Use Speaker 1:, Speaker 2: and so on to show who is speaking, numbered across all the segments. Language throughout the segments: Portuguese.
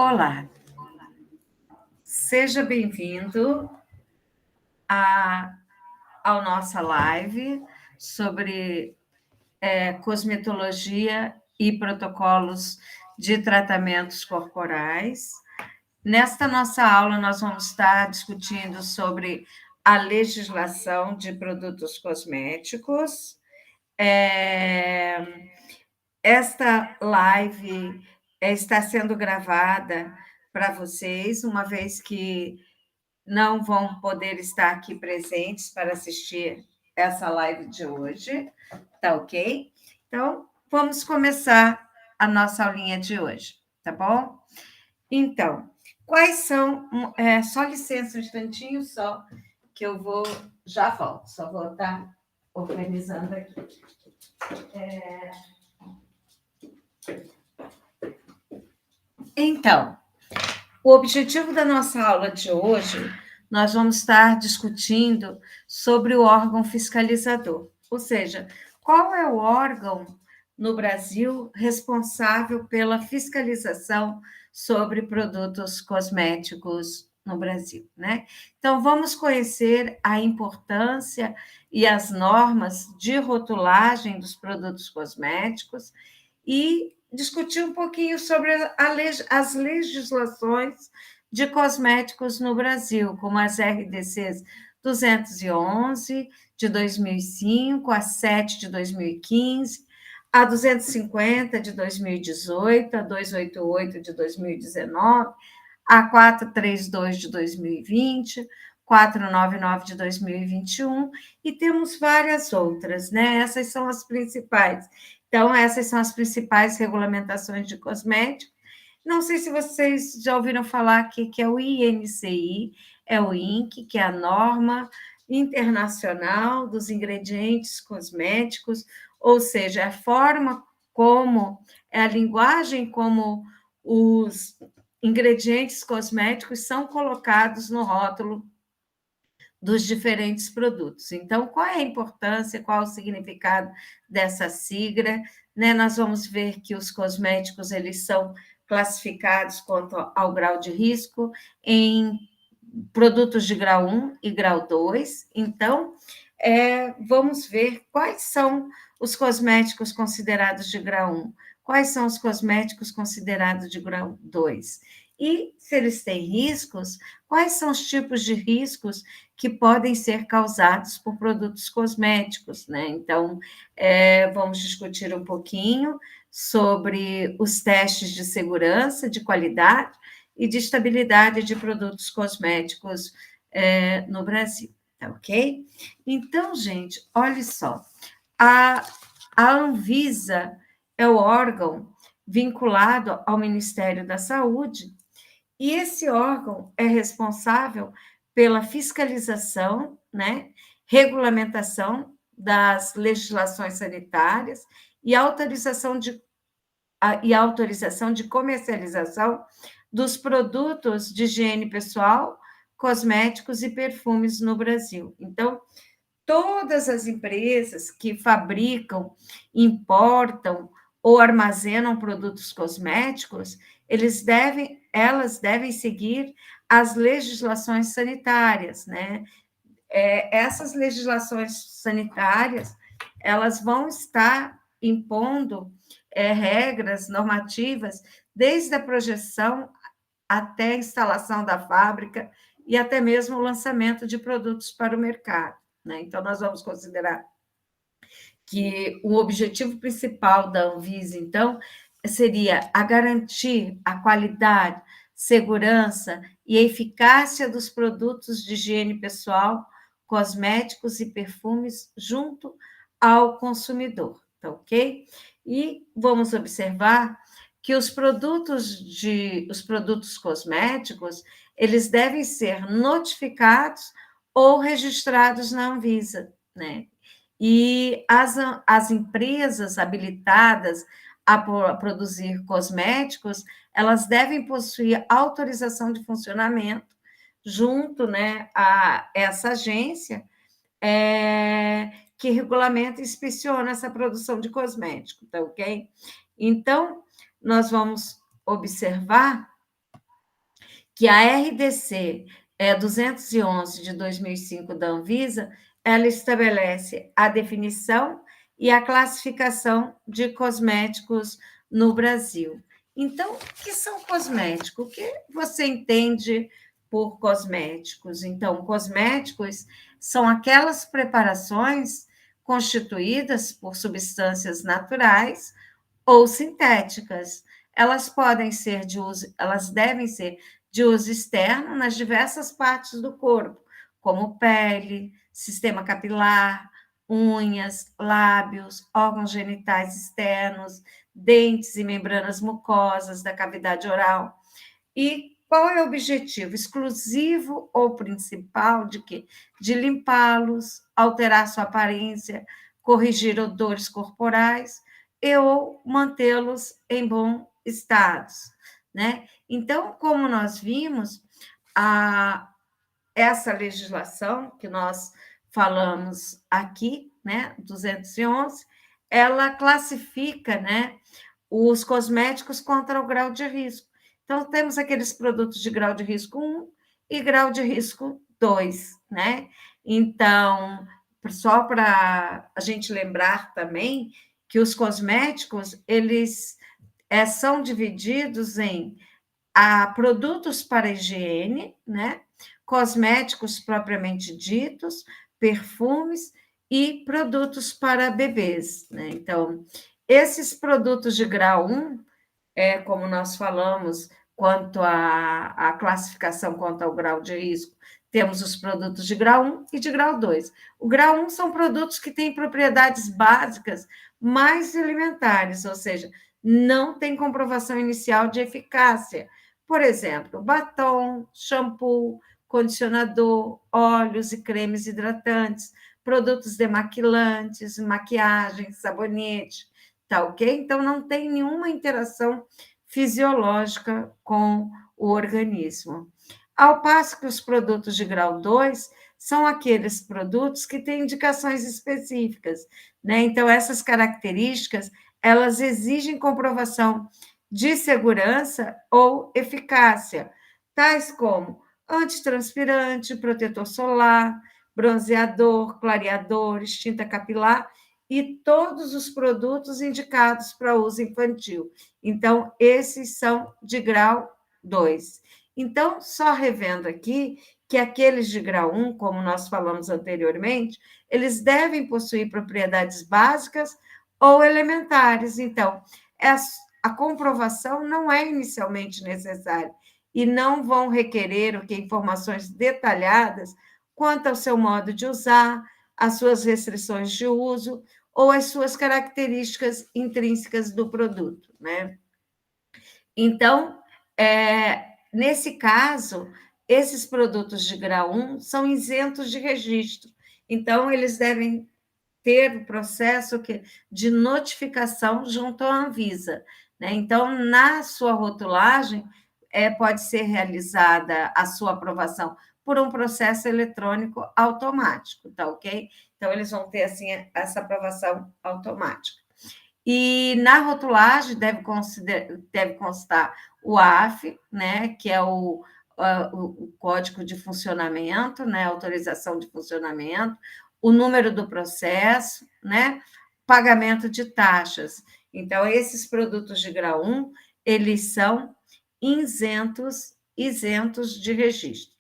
Speaker 1: Olá, seja bem-vindo à nossa live sobre cosmetologia e protocolos de tratamentos corporais. Nesta nossa aula, nós vamos estar discutindo sobre a legislação de produtos cosméticos. Esta live está sendo gravada para vocês, uma vez que não vão poder estar aqui presentes para assistir essa live de hoje, tá ok? Então, vamos começar a nossa aulinha de hoje, tá bom? Então, quais são... só licença um instantinho, só que eu vou... Já volto, só vou estar organizando aqui. Então, o objetivo da nossa aula de hoje, nós vamos estar discutindo sobre o órgão fiscalizador, ou seja, qual é o órgão no Brasil responsável pela fiscalização sobre produtos cosméticos no Brasil, né? Então, vamos conhecer a importância e as normas de rotulagem dos produtos cosméticos e discutir um pouquinho sobre as legislações de cosméticos no Brasil, como as RDCs 211 de 2005, a 7 de 2015, a 250 de 2018, a 288 de 2019, a 432 de 2020, 499 de 2021, e temos várias outras, né? Essas são as principais. Então, essas são as principais regulamentações de cosméticos. Não sei se vocês já ouviram falar aqui que é o INCI, é o INC, que é a norma internacional dos ingredientes cosméticos, ou seja, a forma como, é a linguagem como os ingredientes cosméticos são colocados no rótulo dos diferentes produtos. Então, qual é a importância, qual é o significado dessa sigla? Né? Nós vamos ver que os cosméticos eles são classificados quanto ao grau de risco em produtos de grau 1 e grau 2. Então, vamos ver quais são os cosméticos considerados de grau 1, quais são os cosméticos considerados de grau 2. E, se eles têm riscos, quais são os tipos de riscos que podem ser causados por produtos cosméticos, né? Então, vamos discutir um pouquinho sobre os testes de segurança, de qualidade e de estabilidade de produtos cosméticos no Brasil, tá ok? Então, gente, olha só, a Anvisa é o órgão vinculado ao Ministério da Saúde, e esse órgão é responsável pela fiscalização, né, regulamentação das legislações sanitárias e autorização de comercialização dos produtos de higiene pessoal, cosméticos e perfumes no Brasil. Então, todas as empresas que fabricam, importam ou armazenam produtos cosméticos, elas devem seguir as legislações sanitárias, né? Essas legislações sanitárias, elas vão estar impondo regras normativas desde a projeção até a instalação da fábrica e até mesmo o lançamento de produtos para o mercado, né? Então, nós vamos considerar que o objetivo principal da Anvisa, então, seria a garantir a qualidade, segurança e eficácia dos produtos de higiene pessoal, cosméticos e perfumes junto ao consumidor, tá ok? E vamos observar que os produtos cosméticos, eles devem ser notificados ou registrados na Anvisa, né? E as empresas habilitadas a produzir cosméticos, elas devem possuir autorização de funcionamento junto, né, a essa agência que regulamenta e inspeciona essa produção de cosmético, tá ok? Então, nós vamos observar que a RDC 211 de 2005 da Anvisa, ela estabelece a definição e a classificação de cosméticos no Brasil. Então, o que são cosméticos? O que você entende por cosméticos? Então, cosméticos são aquelas preparações constituídas por substâncias naturais ou sintéticas. Elas podem ser de uso, elas devem ser de uso externo nas diversas partes do corpo, como pele, sistema capilar, unhas, lábios, órgãos genitais externos, dentes e membranas mucosas da cavidade oral. E qual é o objetivo exclusivo ou principal de quê? De limpá-los, alterar sua aparência, corrigir odores corporais e ou mantê-los em bom estado, né? Então, como nós vimos, essa legislação que nós falamos aqui, né, 211, ela classifica, né, os cosméticos contra o grau de risco. Então, temos aqueles produtos de grau de risco 1 e grau de risco 2, né? Então, só para a gente lembrar também que os cosméticos, eles são divididos em produtos para higiene, né? Cosméticos propriamente ditos, perfumes e produtos para bebês, né? Então, esses produtos de grau 1, como nós falamos, quanto à classificação, quanto ao grau de risco, temos os produtos de grau 1 e de grau 2. O grau 1 são produtos que têm propriedades básicas mais elementares, ou seja, não tem comprovação inicial de eficácia. Por exemplo, batom, shampoo, condicionador, óleos e cremes hidratantes, produtos demaquilantes, maquiagem, sabonete, tá ok? Então, não tem nenhuma interação fisiológica com o organismo. Ao passo que os produtos de grau 2 são aqueles produtos que têm indicações específicas, né? Então, essas características, elas exigem comprovação de segurança ou eficácia, tais como antitranspirante, protetor solar, bronzeador, clareador, tinta capilar e todos os produtos indicados para uso infantil. Então, esses são de grau 2. Então, só revendo aqui que aqueles de grau 1, como nós falamos anteriormente, eles devem possuir propriedades básicas ou elementares. Então, a comprovação não é inicialmente necessária e não vão requerer o que informações detalhadas quanto ao seu modo de usar, as suas restrições de uso ou as suas características intrínsecas do produto, né? Então, nesse caso, esses produtos de grau 1 são isentos de registro. Então, eles devem ter o processo de notificação junto à Anvisa, né? Então, na sua rotulagem, pode ser realizada a sua aprovação por um processo eletrônico automático, tá ok? Então, eles vão ter, assim, essa aprovação automática. E na rotulagem deve constar o AF, né, que é o código de funcionamento, né, autorização de funcionamento, o número do processo, né, pagamento de taxas. Então, esses produtos de grau 1, eles são isentos de registro.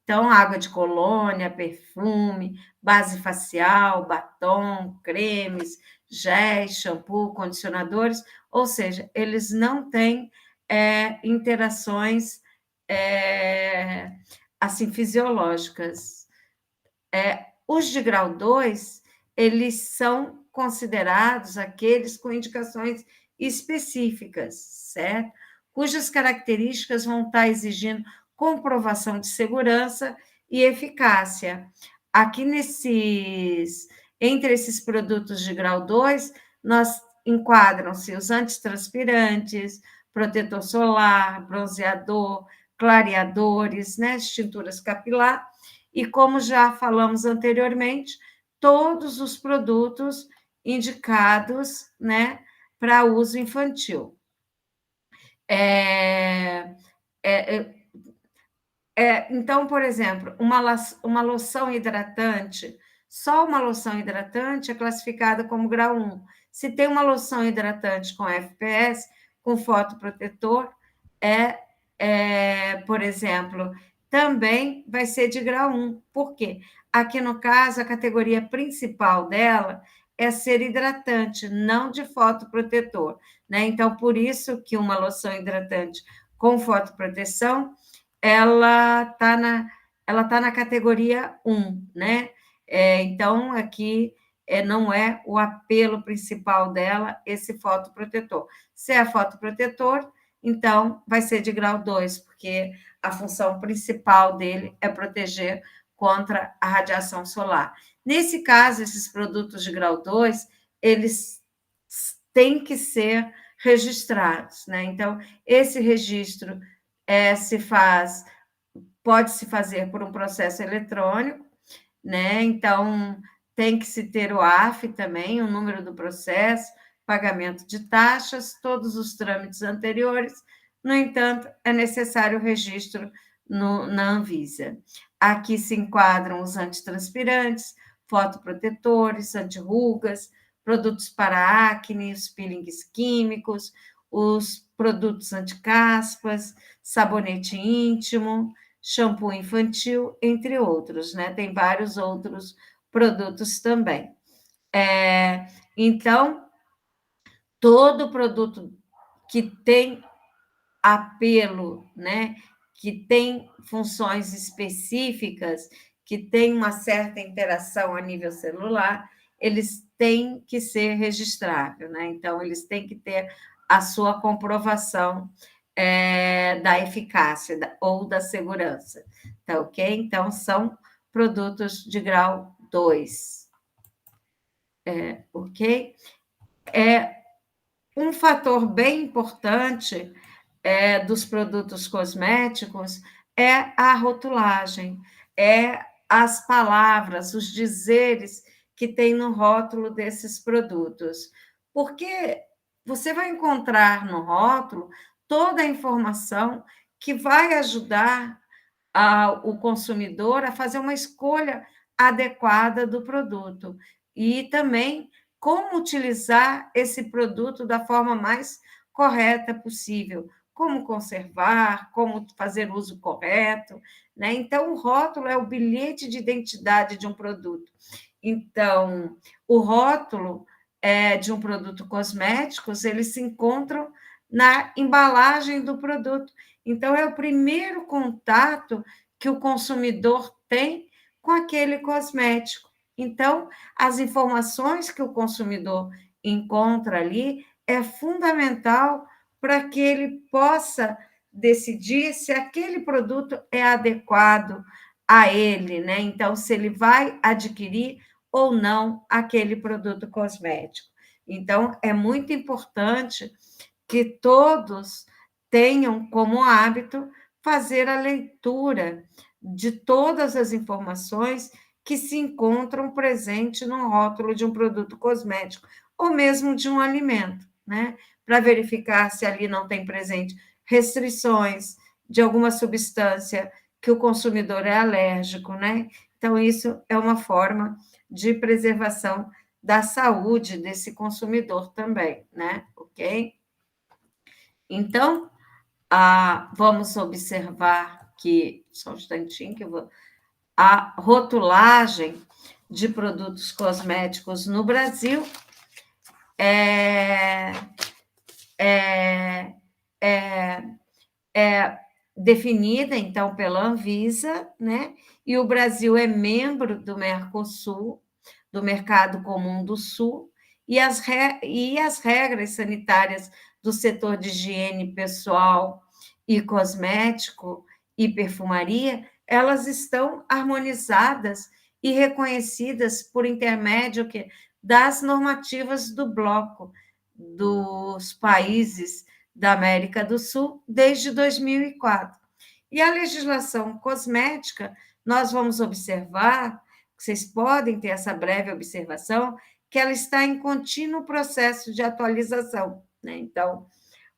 Speaker 1: Então, água de colônia, perfume, base facial, batom, cremes, géis, shampoo, condicionadores, ou seja, eles não têm interações assim fisiológicas. Os de grau 2, eles são considerados aqueles com indicações específicas, certo? Cujas características vão estar exigindo comprovação de segurança e eficácia. Aqui entre esses produtos de grau 2, nós enquadram-se os antitranspirantes, protetor solar, bronzeador, clareadores, né, tinturas capilar, e como já falamos anteriormente, todos os produtos indicados, né, para uso infantil. Então, por exemplo, uma loção hidratante, só uma loção hidratante é classificada como grau 1. Se tem uma loção hidratante com FPS, com fotoprotetor, por exemplo, também vai ser de grau 1. Por quê? Aqui, no caso, a categoria principal dela é ser hidratante, não de fotoprotetor, né? Então, por isso que uma loção hidratante com fotoproteção ela tá na categoria 1, né? Então, aqui não é o apelo principal dela esse fotoprotetor. Se é fotoprotetor, então vai ser de grau 2, porque a função principal dele é proteger contra a radiação solar. Nesse caso, esses produtos de grau 2, eles têm que ser registrados, né? Então, esse registro pode-se fazer por um processo eletrônico, né? Então, tem que se ter o AF também, o número do processo, pagamento de taxas, todos os trâmites anteriores. No entanto, é necessário o registro na Anvisa. Aqui se enquadram os antitranspirantes, fotoprotetores, antirrugas, produtos para acne, os peelings químicos, os produtos anticaspas, sabonete íntimo, shampoo infantil, entre outros, né? Tem vários outros produtos também. Então, todo produto que tem apelo, né? Que tem funções específicas, que tem uma certa interação a nível celular, eles têm que ser registráveis, né? Então, eles têm que ter a sua comprovação da eficácia ou da segurança, tá ok? Então, são produtos de grau 2, ok? Um fator bem importante dos produtos cosméticos é a rotulagem, as palavras, os dizeres que tem no rótulo desses produtos. Porque você vai encontrar no rótulo toda a informação que vai ajudar o consumidor a fazer uma escolha adequada do produto e também como utilizar esse produto da forma mais correta possível, como conservar, como fazer uso correto, né? Então, o rótulo é o bilhete de identidade de um produto. Então, o rótulo de um produto cosméticos, eles se encontram na embalagem do produto. Então, é o primeiro contato que o consumidor tem com aquele cosmético. Então, as informações que o consumidor encontra ali é fundamental para que ele possa decidir se aquele produto é adequado a ele, né? Então, se ele vai adquirir ou não aquele produto cosmético. Então, é muito importante que todos tenham como hábito fazer a leitura de todas as informações que se encontram presentes no rótulo de um produto cosmético ou mesmo de um alimento, né? Para verificar se ali não tem presente restrições de alguma substância que o consumidor é alérgico, né? Então, isso é uma forma de preservação da saúde desse consumidor também, né? Ok? Então, vamos observar que, só um instantinho que eu vou. A rotulagem de produtos cosméticos no Brasil é, é, é, é definida, então, pela Anvisa, né? E o Brasil é membro do Mercosul, do Mercado Comum do Sul, e as regras sanitárias do setor de higiene pessoal e cosmético e perfumaria, elas estão harmonizadas e reconhecidas por intermédio das normativas do bloco dos países da América do Sul desde 2004. E a legislação cosmética, nós vamos observar, vocês podem ter essa breve observação, que ela está em contínuo processo de atualização, né? Então,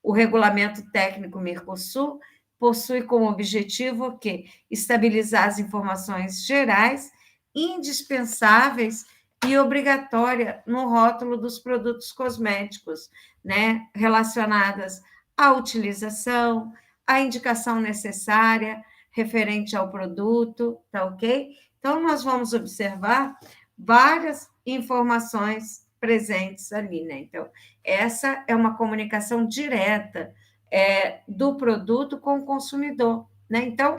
Speaker 1: o regulamento técnico Mercosul possui como objetivo o quê? Estabilizar as informações gerais, indispensáveis e obrigatória no rótulo dos produtos cosméticos, né? Relacionadas à utilização, à indicação necessária referente ao produto, tá ok? Então, nós vamos observar várias informações presentes ali, né? Então, essa é uma comunicação direta do produto com o consumidor, né? Então,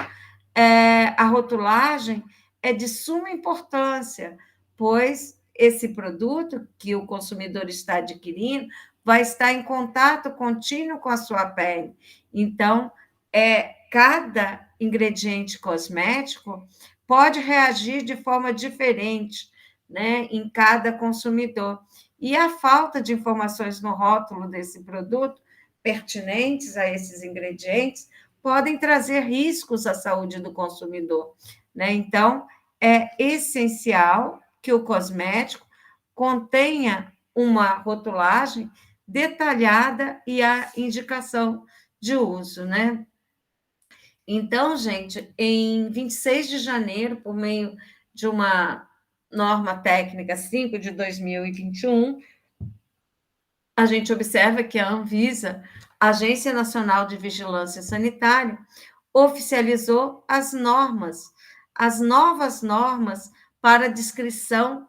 Speaker 1: a rotulagem é de suma importância, pois esse produto que o consumidor está adquirindo vai estar em contato contínuo com a sua pele. Então, cada ingrediente cosmético pode reagir de forma diferente, né, em cada consumidor. E a falta de informações no rótulo desse produto pertinentes a esses ingredientes podem trazer riscos à saúde do consumidor, né? Então, é essencial que o cosmético contenha uma rotulagem detalhada e a indicação de uso, né? Então, gente, em 26 de janeiro, por meio de uma norma técnica 5 de 2021, a gente observa que a Anvisa, Agência Nacional de Vigilância Sanitária, oficializou as novas normas para descrição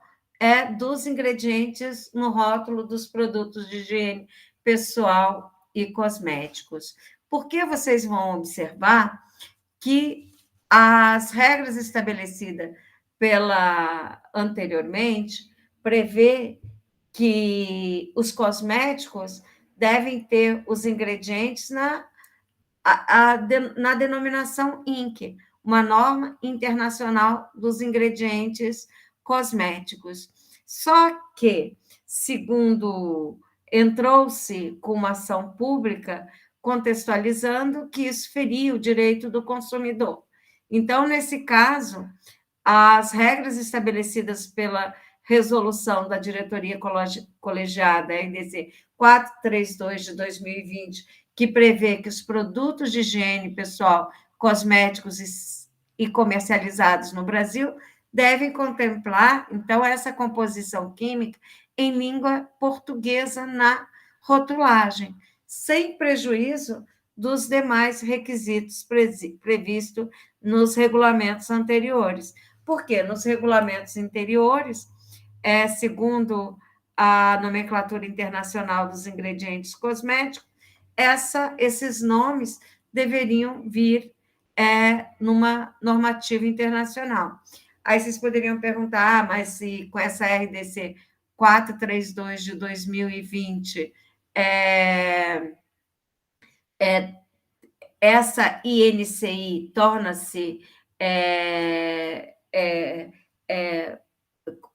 Speaker 1: dos ingredientes no rótulo dos produtos de higiene pessoal e cosméticos. Porque vocês vão observar que as regras estabelecidas pela anteriormente prevê que os cosméticos devem ter os ingredientes na denominação INC, uma norma internacional dos ingredientes cosméticos. Só que, segundo entrou-se com uma ação pública contextualizando que isso feria o direito do consumidor. Então, nesse caso, as regras estabelecidas pela resolução da diretoria colegiada, RDC 432 de 2020, que prevê que os produtos de higiene pessoal, cosméticos e comercializados no Brasil devem contemplar, então, essa composição química em língua portuguesa na rotulagem, sem prejuízo dos demais requisitos previstos nos regulamentos anteriores. Porque nos regulamentos anteriores, segundo a nomenclatura internacional dos ingredientes cosméticos, esses nomes deveriam vir numa normativa internacional. Aí vocês poderiam perguntar, mas se com essa RDC 432 de 2020, essa INCI torna-se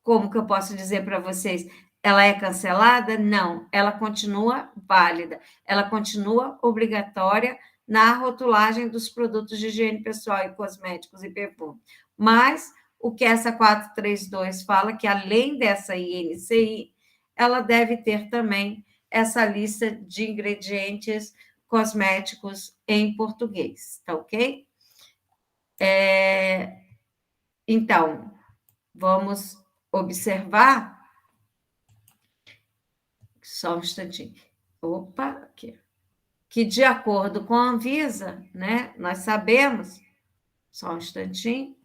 Speaker 1: como que eu posso dizer para vocês? Ela é cancelada? Não, ela continua válida, ela continua obrigatória na rotulagem dos produtos de higiene pessoal e cosméticos e perfume. Mas o que essa 432 fala que, além dessa INCI, ela deve ter também essa lista de ingredientes cosméticos em português, tá ok? Então, vamos observar. Só um instantinho. Opa, aqui. Que de acordo com a Anvisa, né, nós sabemos, só um instantinho,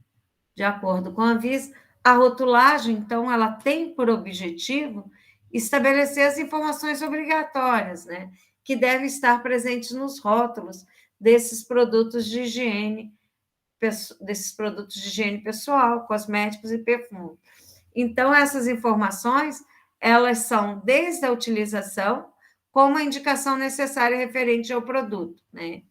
Speaker 1: de acordo com a Anvisa, a rotulagem, então, ela tem por objetivo estabelecer as informações obrigatórias, né, que devem estar presentes nos rótulos desses produtos de higiene pessoal, cosméticos e perfume. Então, essas informações, elas são desde a utilização, como a indicação necessária referente ao produto, né?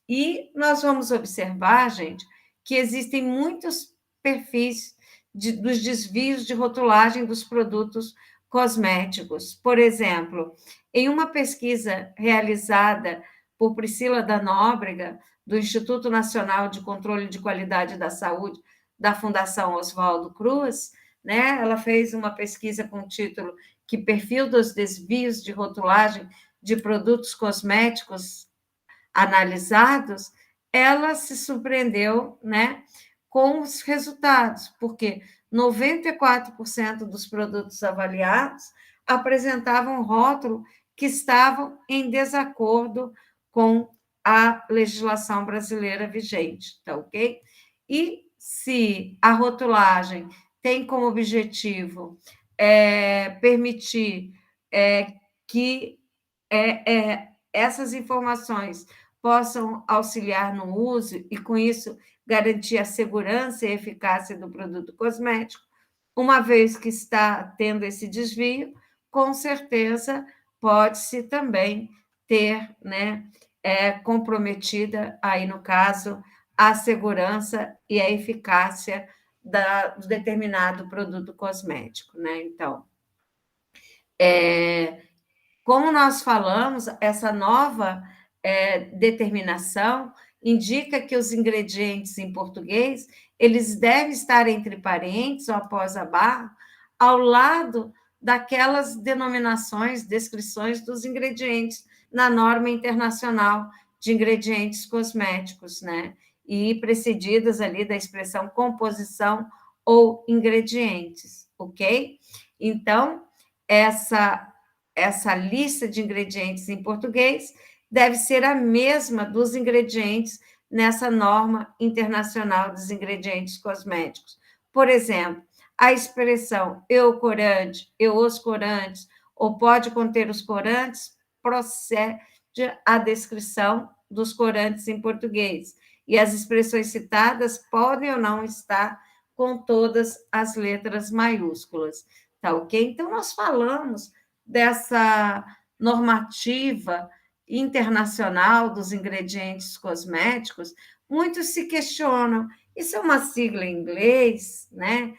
Speaker 1: E nós vamos observar, gente, que existem muitos perfis dos desvios de rotulagem dos produtos cosméticos. Por exemplo, em uma pesquisa realizada por Priscila da Nóbrega, do Instituto Nacional de Controle de Qualidade da Saúde, da Fundação Oswaldo Cruz, né? Ela fez uma pesquisa com o título Que perfil dos desvios de rotulagem de produtos cosméticos analisados, ela se surpreendeu, né, com os resultados, porque 94% dos produtos avaliados apresentavam rótulo que estavam em desacordo com a legislação brasileira vigente, tá ok? E se a rotulagem tem como objetivo permitir que essas informações possam auxiliar no uso e, com isso, garantir a segurança e eficácia do produto cosmético, uma vez que está tendo esse desvio, com certeza pode-se também ter, né, comprometida, aí no caso, a segurança e a eficácia do determinado produto cosmético, né? Então, como nós falamos, essa nova determinação indica que os ingredientes em português eles devem estar entre parênteses ou após a barra, ao lado daquelas denominações, descrições dos ingredientes na norma internacional de ingredientes cosméticos, né? E precedidas ali da expressão composição ou ingredientes, ok? Então, essa lista de ingredientes em português deve ser a mesma dos ingredientes nessa norma internacional dos ingredientes cosméticos. Por exemplo, a expressão eucorante, os corantes, ou pode conter os corantes, procede à descrição dos corantes em português. E as expressões citadas podem ou não estar com todas as letras maiúsculas. Tá ok? Então, nós falamos dessa normativa internacional dos ingredientes cosméticos, muitos se questionam: isso é uma sigla em inglês, né?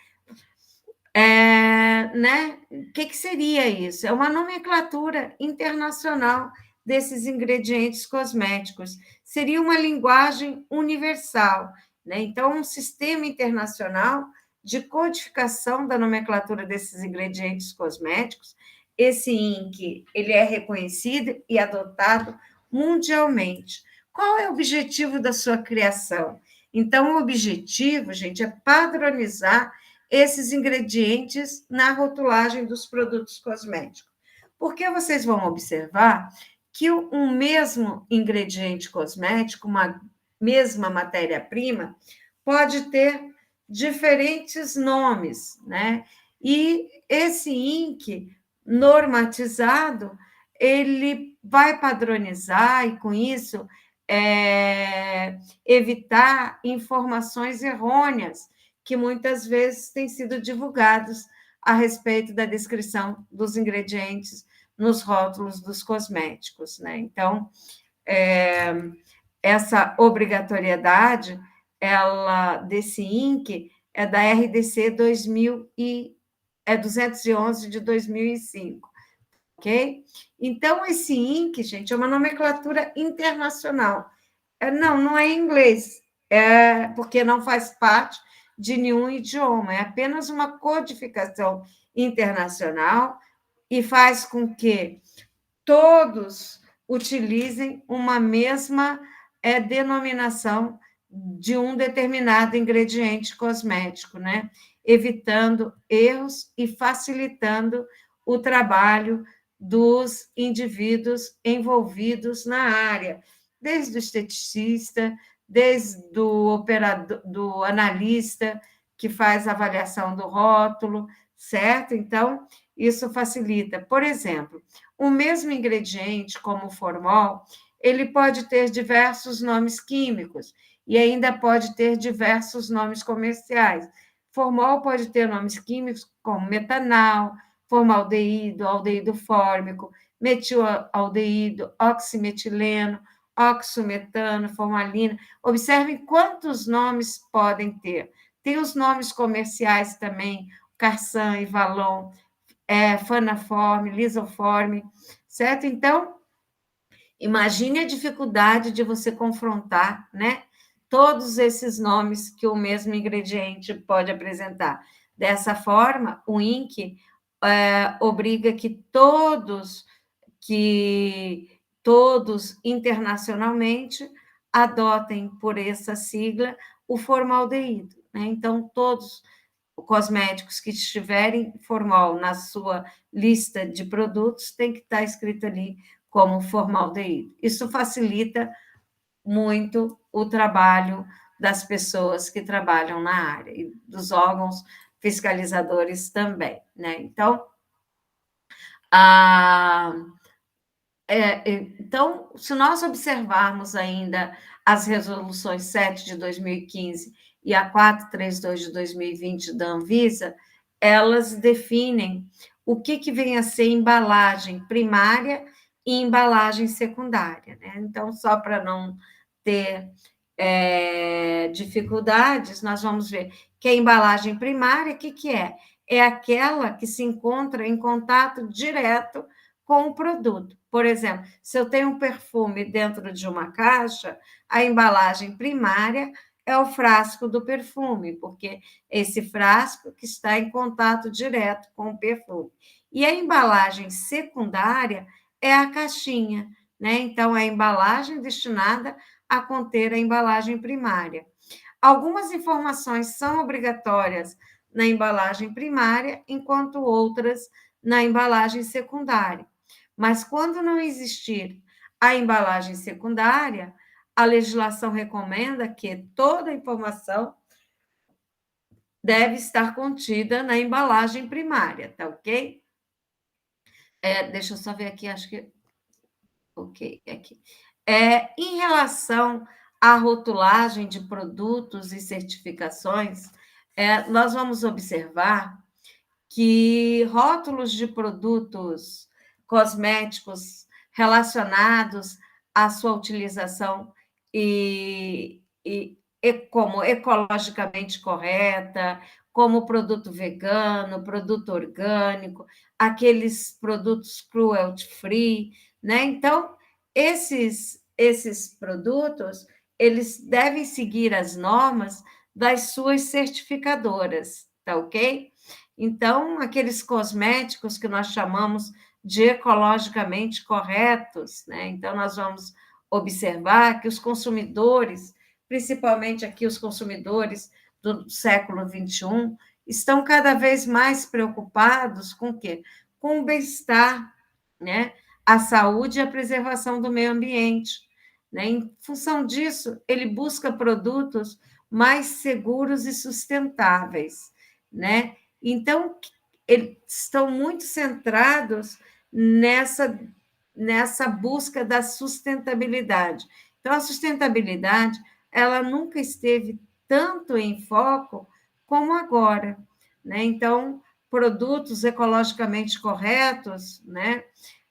Speaker 1: O que seria isso? É uma nomenclatura internacional desses ingredientes cosméticos. Seria uma linguagem universal, né? Então, um sistema internacional de codificação da nomenclatura desses ingredientes cosméticos. Esse INC, ele é reconhecido e adotado mundialmente. Qual é o objetivo da sua criação? Então, o objetivo, gente, é padronizar esses ingredientes na rotulagem dos produtos cosméticos. Porque vocês vão observar que um mesmo ingrediente cosmético, uma mesma matéria-prima, pode ter diferentes nomes, né? E esse INC normatizado, ele vai padronizar e, com isso, evitar informações errôneas que muitas vezes têm sido divulgados a respeito da descrição dos ingredientes nos rótulos dos cosméticos, né? Então, essa obrigatoriedade, ela desse INC é da RDC 211 de 2005, ok? Então, esse INC, gente, é uma nomenclatura internacional. Não é em inglês, porque não faz parte de nenhum idioma, é apenas uma codificação internacional e faz com que todos utilizem uma mesma denominação de um determinado ingrediente cosmético, né? Evitando erros e facilitando o trabalho dos indivíduos envolvidos na área, desde o esteticista, desde o operador, do analista que faz a avaliação do rótulo, certo? Então, isso facilita. Por exemplo, o mesmo ingrediente, como o formol, ele pode ter diversos nomes químicos e ainda pode ter diversos nomes comerciais. Formol pode ter nomes químicos como metanal, formaldeído, aldeído fórmico, metilaldeído, oximetileno, oxometano, formalina. Observem quantos nomes podem ter. Tem os nomes comerciais também, Carsan e Valon, Fanaforme, Lisoforme, certo? Então, imagine a dificuldade de você confrontar, né? Todos esses nomes que o mesmo ingrediente pode apresentar. Dessa forma, o INC obriga que todos internacionalmente adotem por essa sigla o formaldeído, né? Então, todos os cosméticos que tiverem formol na sua lista de produtos tem que estar escrito ali como formaldeído. Isso facilita muito o trabalho das pessoas que trabalham na área e dos órgãos fiscalizadores também, né? Então, a, então, se nós observarmos ainda as resoluções 7 de 2015 e a 432 de 2020 da Anvisa, elas definem o que vem a ser embalagem primária e embalagem secundária, né? Então, só para não ter dificuldades, nós vamos ver que a embalagem primária, o que é? É aquela que se encontra em contato direto com o produto. Por exemplo, se eu tenho um perfume dentro de uma caixa, a embalagem primária é o frasco do perfume, porque esse frasco que está em contato direto com o perfume. E a embalagem secundária é a caixinha, né? Então, é a embalagem destinada a conter a embalagem primária. Algumas informações são obrigatórias na embalagem primária, enquanto outras na embalagem secundária. Mas quando não existir a embalagem secundária, a legislação recomenda que toda a informação deve estar contida na embalagem primária, tá ok? Deixa eu só ver aqui, acho que. Ok, aqui. Em relação à rotulagem de produtos e certificações, nós vamos observar que rótulos de produtos cosméticos relacionados à sua utilização e como ecologicamente correta, como produto vegano, produto orgânico, aqueles produtos cruelty free, né? Então, esses produtos, eles devem seguir as normas das suas certificadoras, tá ok? Então, aqueles cosméticos que nós chamamos de ecologicamente corretos, né? Então, nós vamos observar que os consumidores, principalmente aqui os consumidores do século XXI, estão cada vez mais preocupados com o quê? Com o bem-estar, né? A saúde e a preservação do meio ambiente, né? Em função disso, ele busca produtos mais seguros e sustentáveis, né? Então, eles estão muito centrados nessa busca da sustentabilidade. Então, a sustentabilidade, ela nunca esteve tanto em foco como agora, né? Então, produtos ecologicamente corretos, né?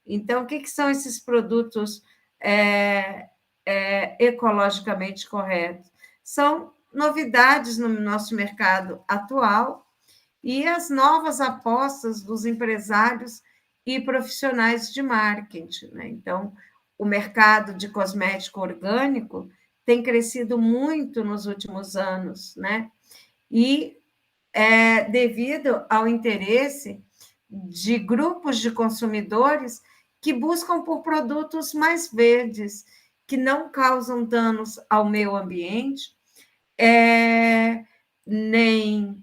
Speaker 1: Então, o que são esses produtos ecologicamente corretos? São novidades no nosso mercado atual e as novas apostas dos empresários e profissionais de marketing, né? Então, o mercado de cosmético orgânico tem crescido muito nos últimos anos, né? E devido ao interesse de grupos de consumidores que buscam por produtos mais verdes, que não causam danos ao meio ambiente, nem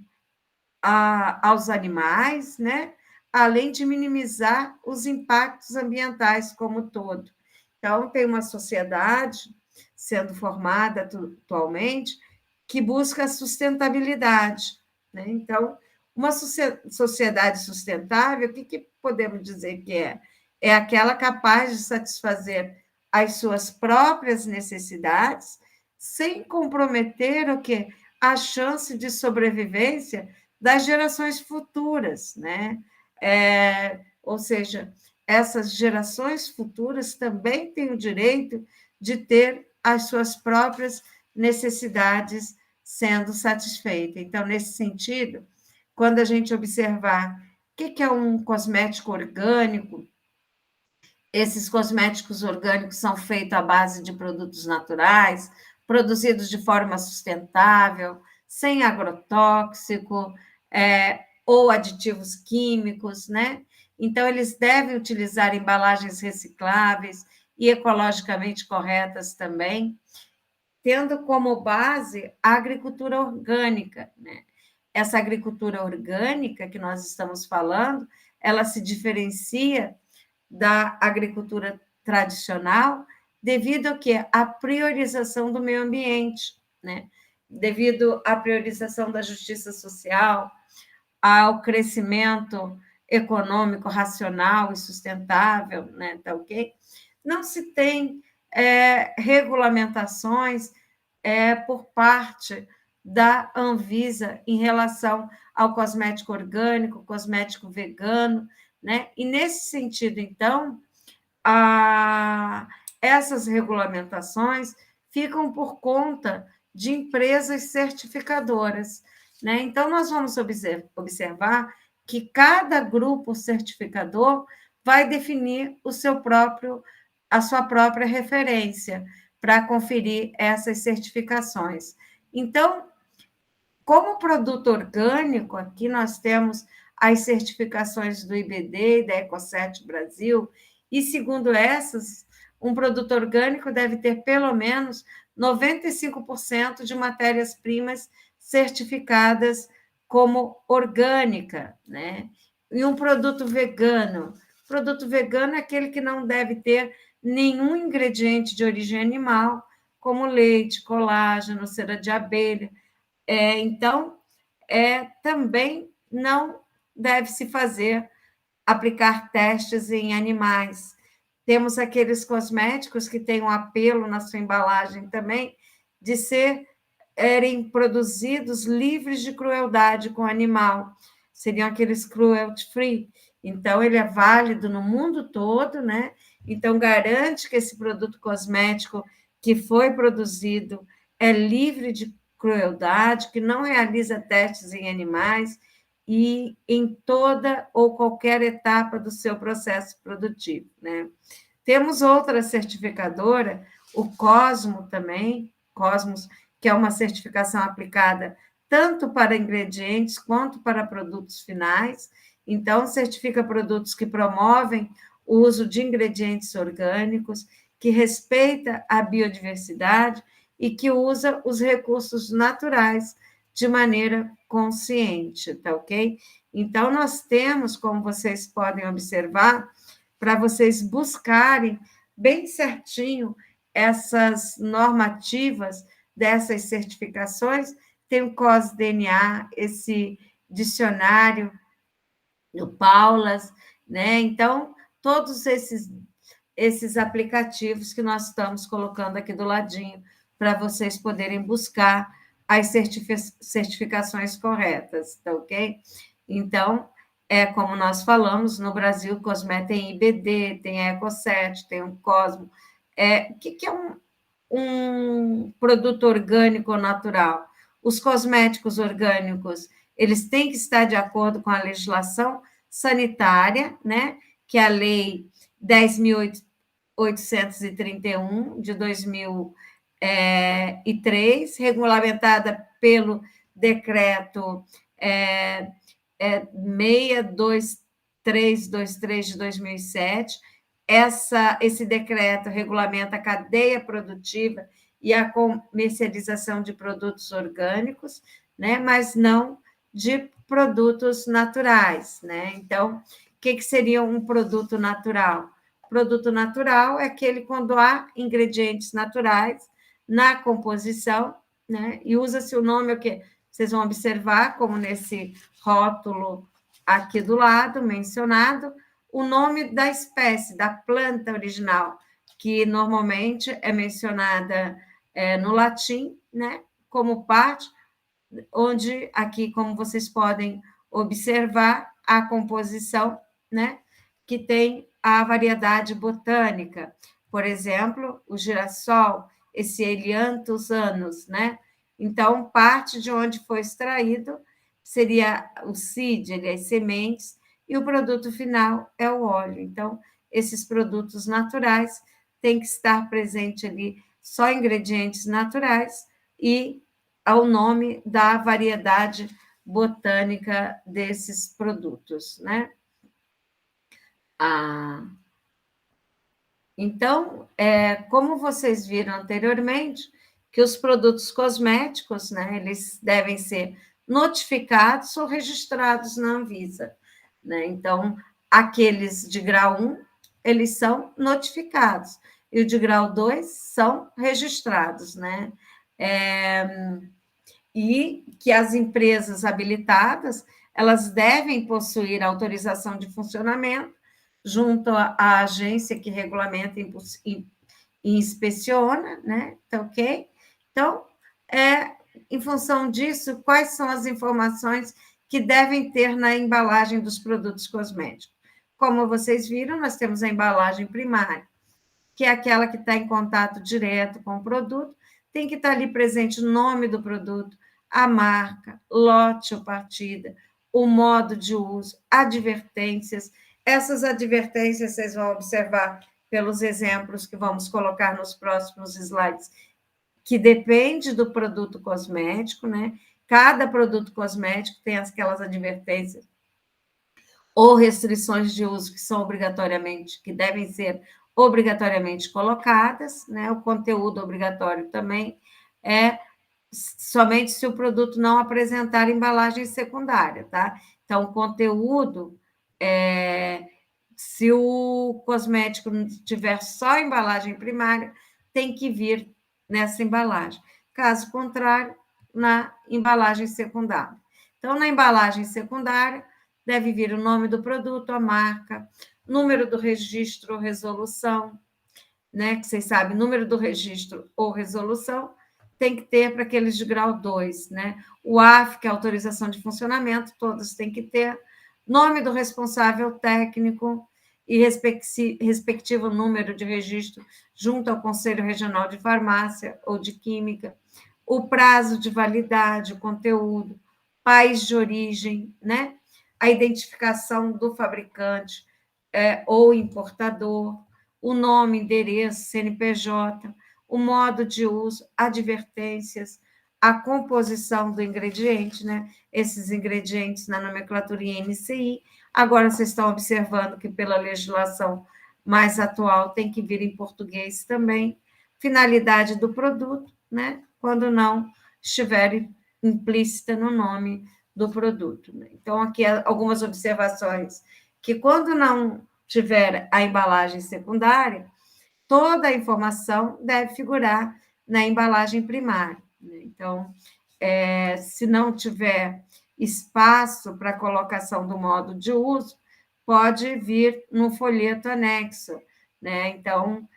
Speaker 1: aos animais, né? Além de minimizar os impactos ambientais como um todo. Então, tem uma sociedade sendo formada atualmente que busca a sustentabilidade, né? Então, uma sociedade sustentável, o que podemos dizer que é? É aquela capaz de satisfazer as suas próprias necessidades sem comprometer o quê? A chance de sobrevivência das gerações futuras, né? Ou seja, essas gerações futuras também têm o direito de ter as suas próprias necessidades sendo satisfeitas. Então, nesse sentido, quando a gente observar o que é um cosmético orgânico, esses cosméticos orgânicos são feitos à base de produtos naturais, produzidos de forma sustentável, sem agrotóxico, ou aditivos químicos, né? Então, eles devem utilizar embalagens recicláveis e ecologicamente corretas também. tendo como base a agricultura orgânica, né? Essa agricultura orgânica que nós estamos falando, ela se diferencia da agricultura tradicional devido ao que a priorização do meio ambiente, né? Devido à priorização da justiça social, ao crescimento econômico racional e sustentável, né? Tá ok? Não se tem regulamentações por parte da Anvisa em relação ao cosmético orgânico, cosmético vegano, né? E nesse sentido, então, essas regulamentações ficam por conta de empresas certificadoras, né? Então, nós vamos observar que cada grupo certificador vai definir a sua própria referência para conferir essas certificações. Então, como produto orgânico, aqui nós temos as certificações do IBD e da Ecosset Brasil, e segundo essas, um produto orgânico deve ter pelo menos 95% de matérias-primas certificadas como orgânica, né? E um produto vegano é aquele que não deve ter nenhum ingrediente de origem animal, como leite, colágeno, cera de abelha. Então, também não deve se aplicar testes em animais. Temos aqueles cosméticos que têm um apelo na sua embalagem também de serem produzidos livres de crueldade com o animal. Seriam aqueles cruelty free. Então, ele é válido no mundo todo, né? Então, garante que esse produto cosmético que foi produzido é livre de crueldade, que não realiza testes em animais e em toda ou qualquer etapa do seu processo produtivo, né? Temos outra certificadora, o Cosmo também, Cosmos, que é uma certificação aplicada tanto para ingredientes quanto para produtos finais. Então, certifica produtos que promovem o uso de ingredientes orgânicos, que respeita a biodiversidade e que usa os recursos naturais de maneira consciente, tá ok? Então, nós temos, como vocês podem observar, para vocês buscarem bem certinho essas normativas dessas certificações, tem o COS-DNA, esse dicionário do Paulas, né? Então, todos esses aplicativos que nós estamos colocando aqui do ladinho para vocês poderem buscar as certificações corretas, tá ok? Então, como nós falamos, no Brasil, o Cosme tem IBD, tem a Ecosset, tem o Cosmo. O que é um produto orgânico ou natural? Os cosméticos orgânicos, eles têm que estar de acordo com a legislação sanitária, né? Que é a Lei 10.831 de 2003, regulamentada pelo decreto 62323 de 2007. Esse decreto regulamenta a cadeia produtiva e a comercialização de produtos orgânicos, né, mas não de produtos naturais, né? Então, o que seria um produto natural? Produto natural é aquele quando há ingredientes naturais na composição, né? E usa-se o nome, o que vocês vão observar, como nesse rótulo aqui do lado, mencionado, o nome da espécie, da planta original, que normalmente é mencionada no latim, né? Como parte, onde aqui, como vocês podem observar, a composição, né? Que tem a variedade botânica. Por exemplo, o girassol, esse Elianthus annus, né? Então, parte de onde foi extraído seria o seed, as sementes, e o produto final é o óleo. Então, esses produtos naturais têm que estar presente ali só ingredientes naturais e ao nome da variedade botânica desses produtos, né? Então, como vocês viram anteriormente, que os produtos cosméticos, né, eles devem ser notificados ou registrados na Anvisa, né? Então, aqueles de grau 1, eles são notificados, e o de grau 2 são registrados, né? E que as empresas habilitadas, elas devem possuir autorização de funcionamento junto à agência que regulamenta e inspeciona, né? Tá ok? Então, em função disso, quais são as informações que devem ter na embalagem dos produtos cosméticos? Como vocês viram, nós temos a embalagem primária, que é aquela que está em contato direto com o produto, tem que estar ali presente o nome do produto, a marca, lote ou partida, o modo de uso, advertências. Essas advertências vocês vão observar pelos exemplos que vamos colocar nos próximos slides, que depende do produto cosmético, né? Cada produto cosmético tem aquelas advertências ou restrições de uso que são obrigatoriamente, que devem ser obrigatoriamente colocadas, né? O conteúdo obrigatório também é somente se o produto não apresentar embalagem secundária, tá? Então, o conteúdo, se o cosmético tiver só embalagem primária, tem que vir nessa embalagem. Caso contrário, na embalagem secundária. Então, na embalagem secundária, deve vir o nome do produto, a marca, número do registro ou resolução, né? Que vocês sabem, número do registro ou resolução tem que ter para aqueles de grau 2, né? O AF, que é autorização de funcionamento, todos têm que ter. Nome do responsável técnico e respectivo número de registro junto ao Conselho Regional de Farmácia ou de Química. O prazo de validade, o conteúdo, país de origem, né? A identificação do fabricante ou importador, o nome, endereço, CNPJ, o modo de uso, advertências, a composição do ingrediente, né? Esses ingredientes na nomenclatura INCI. Agora vocês estão observando que pela legislação mais atual tem que vir em português também. Finalidade do produto, né? Quando não estiver implícita no nome do produto. Né? Então, aqui algumas observações, que quando não tiver a embalagem secundária, toda a informação deve figurar na embalagem primária. Né? Então, se não tiver espaço para colocação do modo de uso, pode vir no folheto anexo. Né? Então,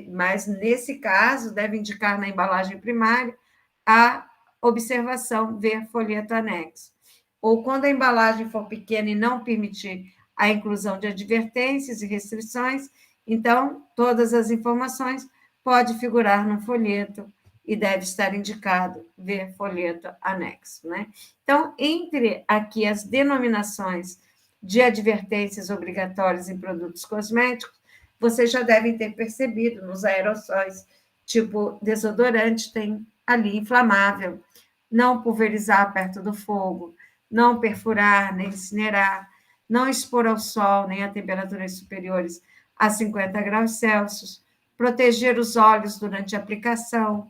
Speaker 1: mas nesse caso, deve indicar na embalagem primária a observação ver folheto anexo. Ou quando a embalagem for pequena e não permitir a inclusão de advertências e restrições, então todas as informações podem figurar no folheto e deve estar indicado ver folheto anexo, né? Então, entre aqui as denominações de advertências obrigatórias em produtos cosméticos, vocês já devem ter percebido nos aerossóis, tipo desodorante, tem ali inflamável, não pulverizar perto do fogo, não perfurar nem incinerar, não expor ao sol nem a temperaturas superiores a 50 graus Celsius, proteger os olhos durante a aplicação,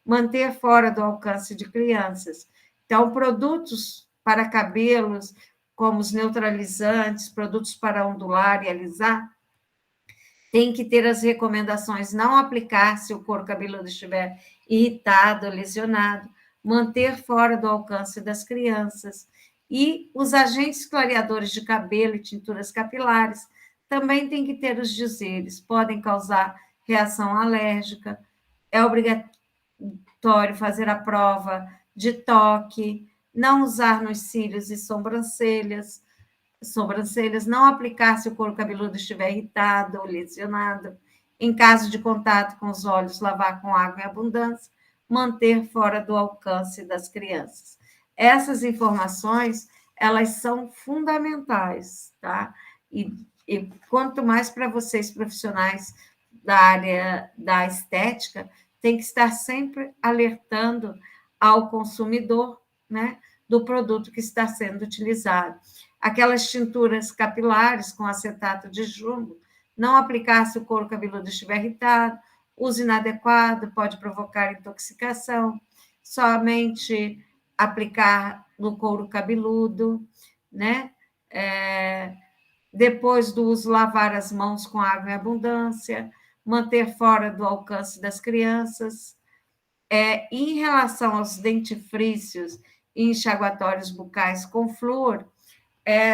Speaker 1: manter fora do alcance de crianças. Então, produtos para cabelos, como os neutralizantes, produtos para ondular e alisar, tem que ter as recomendações não aplicar se o couro cabeludo estiver irritado, lesionado, manter fora do alcance das crianças. E os agentes clareadores de cabelo e tinturas capilares também tem que ter os dizeres, podem causar reação alérgica, é obrigatório fazer a prova de toque, não usar nos cílios e sobrancelhas, não aplicar se o couro cabeludo estiver irritado ou lesionado. Em caso de contato com os olhos, lavar com água em abundância, manter fora do alcance das crianças. Essas informações, elas são fundamentais, tá? E quanto mais para vocês profissionais da área da estética, tem que estar sempre alertando ao consumidor, né, do produto que está sendo utilizado. Aquelas tinturas capilares com acetato de chumbo, não aplicar se o couro cabeludo estiver irritado, uso inadequado pode provocar intoxicação, somente aplicar no couro cabeludo, né? Depois do uso, lavar as mãos com água em abundância, manter fora do alcance das crianças. Em relação aos dentifrícios e enxaguatórios bucais com flúor,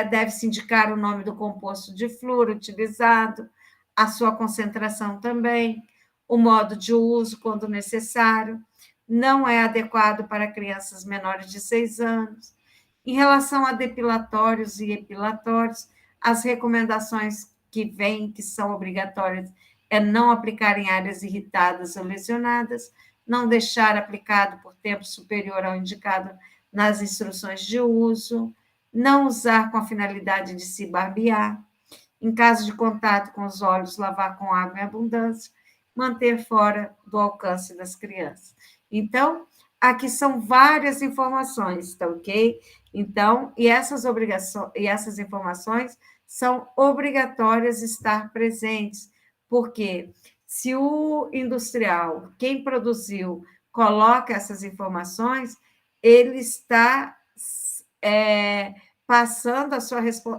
Speaker 1: deve-se indicar o nome do composto de flúor utilizado, a sua concentração também, o modo de uso, quando necessário. Não é adequado para crianças menores de 6 anos. Em relação a depilatórios e epilatórios, as recomendações que vêm, que são obrigatórias, é não aplicar em áreas irritadas ou lesionadas, não deixar aplicado por tempo superior ao indicado nas instruções de uso, não usar com a finalidade de se barbear, em caso de contato com os olhos, lavar com água em abundância, manter fora do alcance das crianças. Então, aqui são várias informações, tá ok? Então, e essas obrigações e essas informações são obrigatórias estar presentes, porque se o industrial, quem produziu, coloca essas informações, ele está passando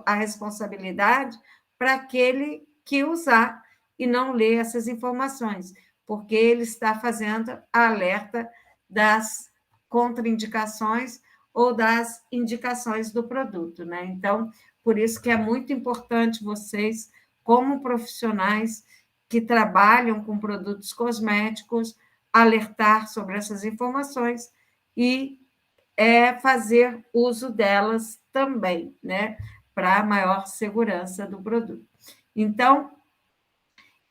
Speaker 1: a responsabilidade para aquele que usar e não ler essas informações, porque ele está fazendo alerta das contraindicações ou das indicações do produto, né? Então, por isso que é muito importante vocês, como profissionais que trabalham com produtos cosméticos, alertar sobre essas informações e fazer uso delas também, né? Para maior segurança do produto. Então,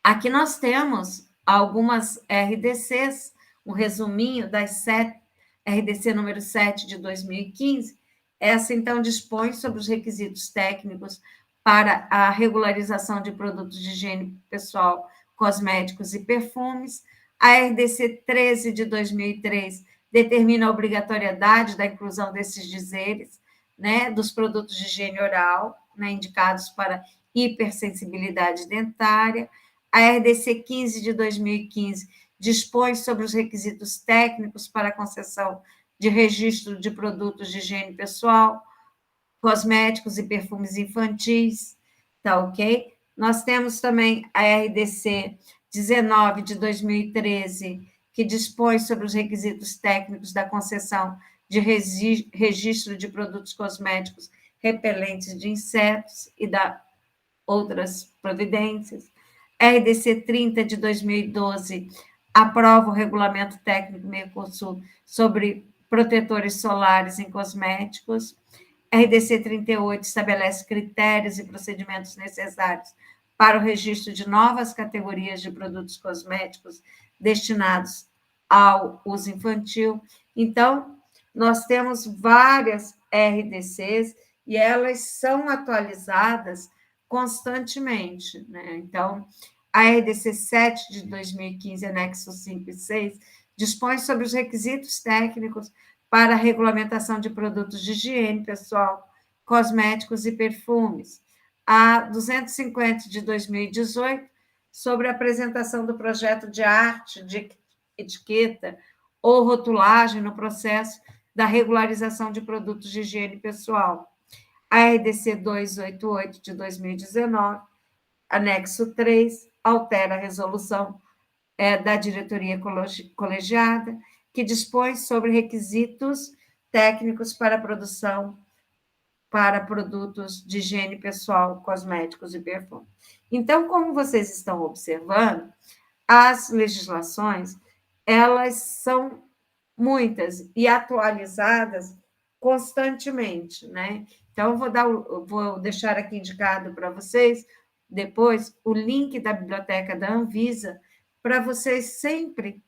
Speaker 1: aqui nós temos algumas RDCs, um resuminho das 7, RDC número 7 de 2015. Essa, então, dispõe sobre os requisitos técnicos para a regularização de produtos de higiene pessoal, cosméticos e perfumes. A RDC 13 de 2003 determina a obrigatoriedade da inclusão desses dizeres, né, dos produtos de higiene oral, né, indicados para hipersensibilidade dentária. A RDC 15 de 2015 dispõe sobre os requisitos técnicos para a concessão de registro de produtos de higiene pessoal, cosméticos e perfumes infantis, tá ok? Nós temos também a RDC 19 de 2013, que dispõe sobre os requisitos técnicos da concessão de registro de produtos cosméticos repelentes de insetos e da outras providências. RDC 30 de 2012 aprova o regulamento técnico Mercosul sobre protetores solares em cosméticos. RDC 38 estabelece critérios e procedimentos necessários para o registro de novas categorias de produtos cosméticos destinados ao uso infantil. Então, nós temos várias RDCs e elas são atualizadas constantemente, né? Então, a RDC 7 de 2015, anexo 5 e 6, dispõe sobre os requisitos técnicos para a regulamentação de produtos de higiene pessoal, cosméticos e perfumes. A 250 de 2018, sobre a apresentação do projeto de arte de etiqueta ou rotulagem no processo da regularização de produtos de higiene pessoal. A RDC 288 de 2019, anexo 3, altera a resolução da diretoria colegiada, que dispõe sobre requisitos técnicos para a produção para produtos de higiene pessoal, cosméticos e perfume. Então, como vocês estão observando, as legislações, elas são muitas e atualizadas constantemente, né? Então, vou deixar aqui indicado para vocês, depois, o link da biblioteca da Anvisa, para vocês sempre,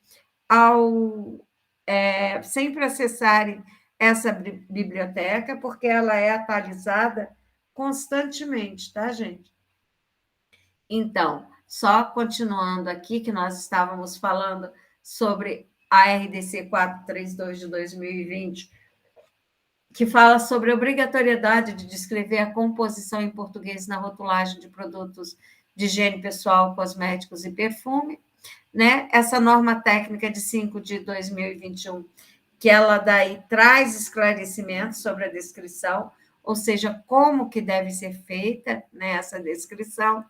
Speaker 1: sempre acessarem essa biblioteca, porque ela é atualizada constantemente, tá, gente? Então, só continuando aqui, que nós estávamos falando sobre a RDC 432 de 2020, que fala sobre a obrigatoriedade de descrever a composição em português na rotulagem de produtos de higiene pessoal, cosméticos e perfume. né? Essa norma técnica de 5 de 2021, que ela daí traz esclarecimentos sobre a descrição, ou seja, como que deve ser feita, né, essa descrição.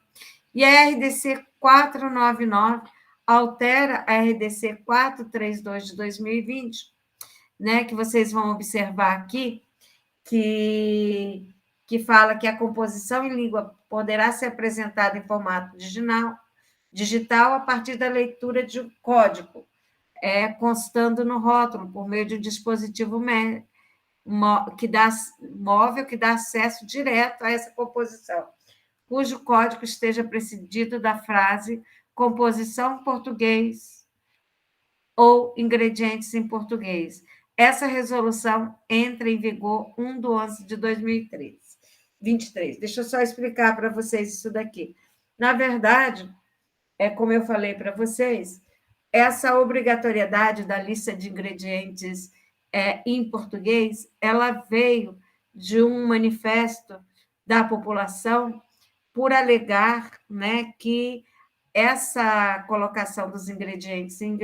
Speaker 1: E a RDC 499 altera a RDC 432 de 2020, né, que vocês vão observar aqui, que fala que a composição em língua poderá ser apresentada em formato digital a partir da leitura de um código, constando no rótulo, por meio de um dispositivo móvel que dá acesso direto a essa composição, cujo código esteja precedido da frase composição em português ou ingredientes em português. Essa resolução entra em vigor 1 de 11 de 2023. Deixa eu só explicar para vocês isso daqui. Na verdade, como eu falei para vocês, essa obrigatoriedade da lista de ingredientes em português, ela veio de um manifesto da população por alegar, né, que essa colocação dos ingredientes em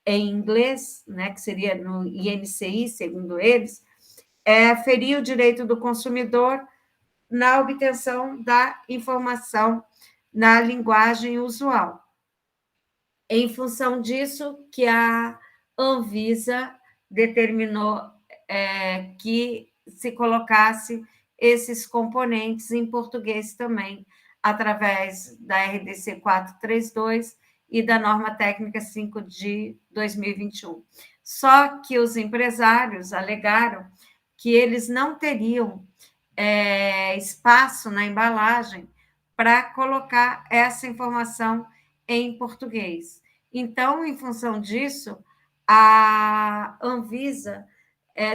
Speaker 1: inglês, né, que seria no INCI, segundo eles, feria o direito do consumidor na obtenção da informação na linguagem usual. Em função disso, que a Anvisa determinou que se colocasse esses componentes em português também, através da RDC 432 e da norma técnica 5 de 2021. Só que os empresários alegaram que eles não teriam espaço na embalagem para colocar essa informação em português. Então, em função disso, a Anvisa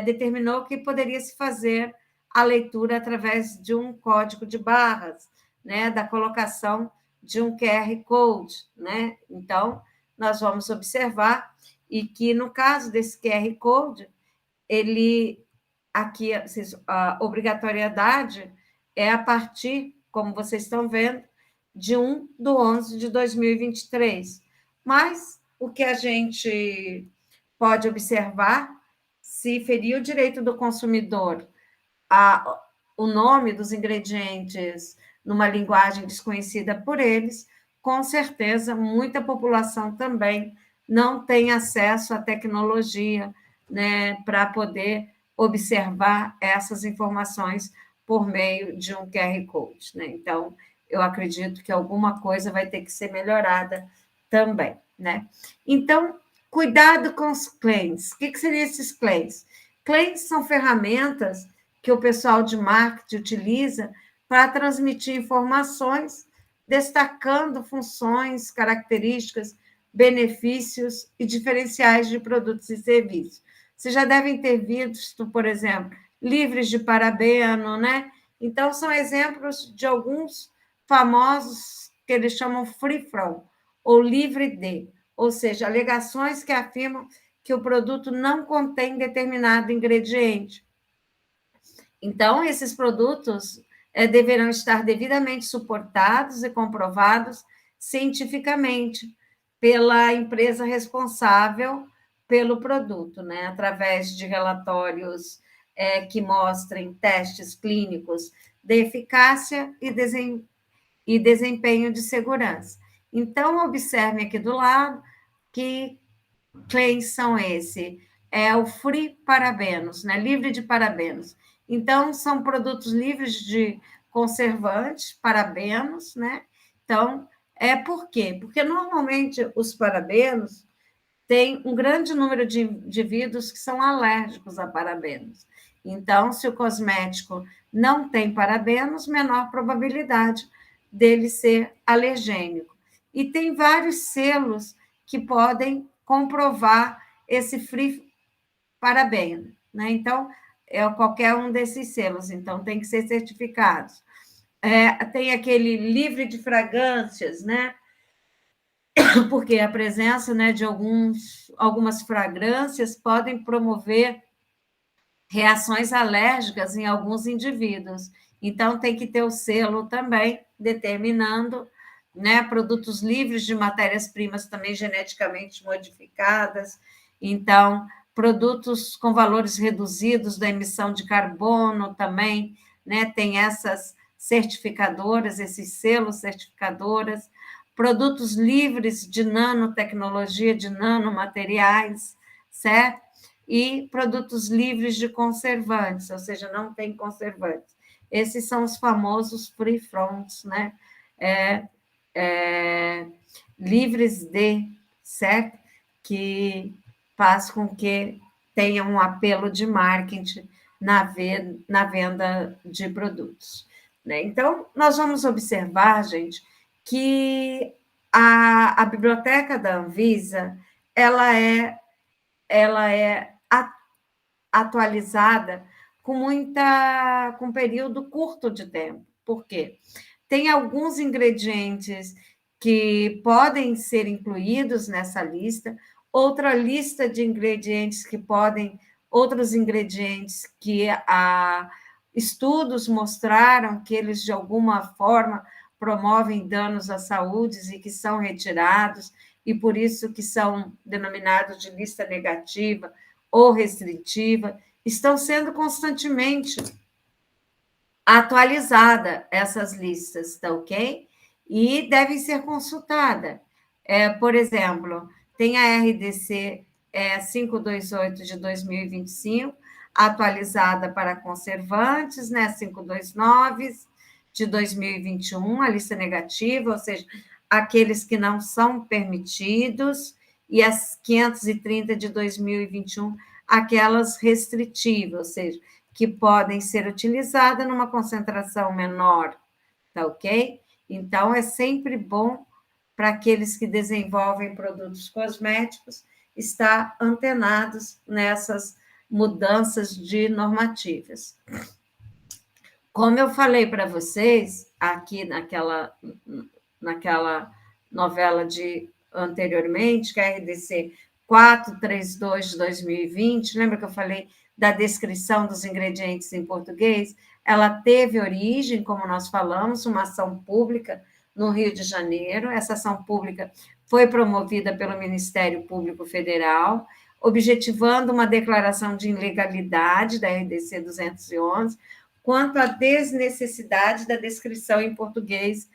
Speaker 1: determinou que poderia se fazer a leitura através de um código de barras, né, da colocação de um QR Code, né? Então, nós vamos observar e que, no caso desse QR Code, aqui a obrigatoriedade é a partir, como vocês estão vendo, de 1 de 11 de 2023. Mas o que a gente pode observar, se ferir o direito do consumidor o nome dos ingredientes numa linguagem desconhecida por eles, com certeza muita população também não tem acesso à tecnologia, né, para poder observar essas informações por meio de um QR Code, né? Então, eu acredito que alguma coisa vai ter que ser melhorada também, né? Então, cuidado com os claims. O que seriam esses claims? Claims são ferramentas que o pessoal de marketing utiliza para transmitir informações, destacando funções, características, benefícios e diferenciais de produtos e serviços. Vocês já devem ter visto, por exemplo, livres de parabeno, né? Então, são exemplos de alguns famosos que eles chamam free from, ou livre de, ou seja, alegações que afirmam que o produto não contém determinado ingrediente. Então, esses produtos deverão estar devidamente suportados e comprovados cientificamente pela empresa responsável pelo produto, né? Através de relatórios que mostrem testes clínicos de eficácia e desempenho de segurança. Então, observem aqui do lado que claims são esse. É o free parabenos, né? Livre de parabenos. Então, são produtos livres de conservantes, parabenos, né? Então, por quê? Porque normalmente os parabenos têm um grande número de indivíduos que são alérgicos a parabenos. Então, se o cosmético não tem parabenos, menor probabilidade dele ser alergênico. E tem vários selos que podem comprovar esse free parabeno, né? Então, qualquer um desses selos, então tem que ser certificados. Tem aquele livre de fragrâncias, né? Porque a presença, né, de algumas fragrâncias podem promover reações alérgicas em alguns indivíduos. Então, tem que ter o selo também determinando né? Produtos livres de matérias-primas também geneticamente modificadas. Então, produtos com valores reduzidos da emissão de carbono também, né? Tem essas certificadoras, esses selos certificadoras, produtos livres de nanotecnologia, de nanomateriais, certo? E produtos livres de conservantes, ou seja, não tem conservantes. Esses são os famosos free fronts, né? É, livres de, certo? Que faz com que tenha um apelo de marketing na venda de produtos. Né? Então, nós vamos observar, gente, que a biblioteca da Anvisa ela é atualizada com um período curto de tempo. Por quê? Tem alguns ingredientes que podem ser incluídos nessa lista, outra lista de ingredientes que podem, outros ingredientes que estudos mostraram que eles, de alguma forma, promovem danos à saúde e que são retirados, e por isso que são denominados de lista negativa ou restritiva, estão sendo constantemente atualizada essas listas, tá ok? E devem ser consultadas. Por exemplo, tem a RDC 528 de 2025, atualizada para conservantes, né? 529 de 2021, a lista negativa, ou seja, aqueles que não são permitidos, e as 530 de 2021, aquelas restritivas, ou seja, que podem ser utilizadas numa concentração menor, tá ok? Então, é sempre bom para aqueles que desenvolvem produtos cosméticos estar antenados nessas mudanças de normativas. Como eu falei para vocês aqui naquela novela de anteriormente, que é a RDC 432 de 2020, lembra que eu falei da descrição dos ingredientes em português? Ela teve origem, como nós falamos, uma ação pública no Rio de Janeiro. Essa ação pública foi promovida pelo Ministério Público Federal, objetivando uma declaração de ilegalidade da RDC 211, quanto à desnecessidade da descrição em português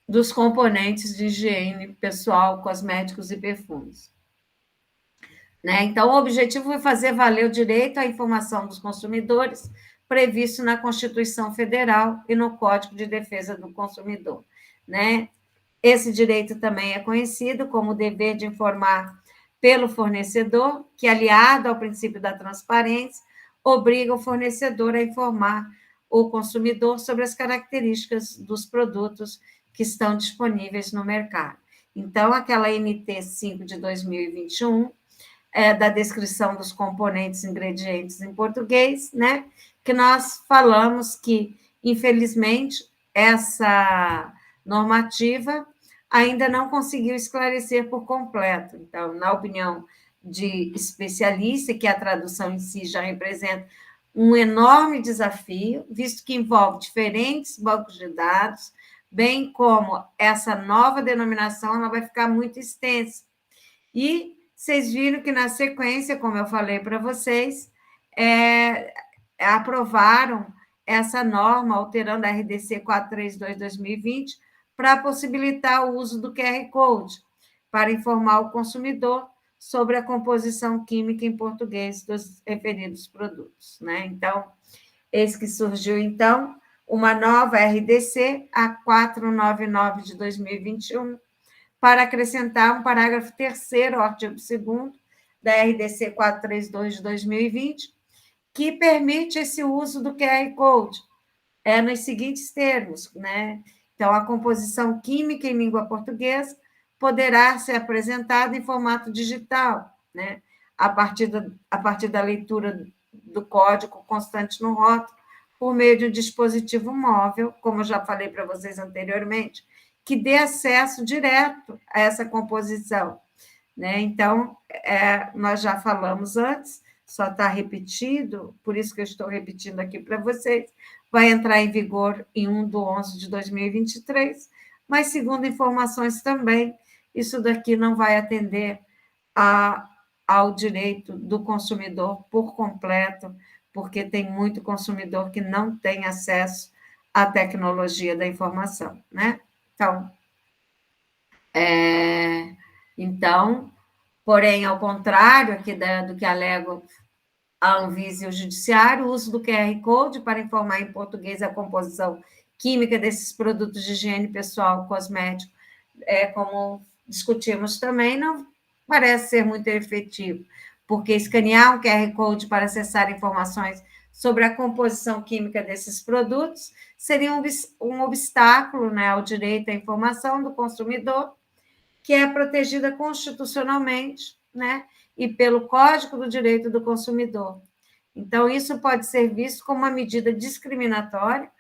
Speaker 1: dos componentes de higiene pessoal, cosméticos e perfumes. Né? Então, o objetivo foi fazer valer o direito à informação dos consumidores previsto na Constituição Federal e no Código de Defesa do Consumidor. Né? Esse direito também é conhecido como o dever de informar pelo fornecedor, que, aliado ao princípio da transparência, obriga o fornecedor a informar o consumidor sobre as características dos produtos que estão disponíveis no mercado. Então, aquela NT 5 de 2021, da descrição dos componentes e ingredientes em português, né? Que nós falamos que, infelizmente, essa normativa ainda não conseguiu esclarecer por completo. Então, na opinião de especialista, que a tradução em si já representa um enorme desafio, visto que envolve diferentes bancos de dados, bem como essa nova denominação, ela vai ficar muito extensa. E vocês viram que, na sequência, como eu falei para vocês, aprovaram essa norma, alterando a RDC 432/2020, para possibilitar o uso do QR Code, para informar o consumidor sobre a composição química em português dos referidos produtos. Né? Então, eis que surgiu, então, uma nova RDC, a 499 de 2021, para acrescentar um parágrafo 3º ao artigo 2º da RDC 432 de 2020, que permite esse uso do QR Code, nos seguintes termos, né? Então, a composição química em língua portuguesa poderá ser apresentada em formato digital, né? A partir da leitura do código constante no rótulo, por meio de um dispositivo móvel, como eu já falei para vocês anteriormente, que dê acesso direto a essa composição. Né? Então, nós já falamos antes, só está repetido, por isso que eu estou repetindo aqui para vocês, vai entrar em vigor em 1 de 11 de 2023, mas, segundo informações também, isso daqui não vai atender ao direito do consumidor por completo, porque tem muito consumidor que não tem acesso à tecnologia da informação, né? Então, é, então, porém, ao contrário aqui do que alegam a Anvisa e o Judiciário, o uso do QR Code para informar em português a composição química desses produtos de higiene pessoal, cosmético, como discutimos também, não parece ser muito efetivo, porque escanear um QR Code para acessar informações sobre a composição química desses produtos seria um obstáculo, né, ao direito à informação do consumidor, que é protegida constitucionalmente, né, e pelo Código do Direito do Consumidor. Então, isso pode ser visto como uma medida discriminatória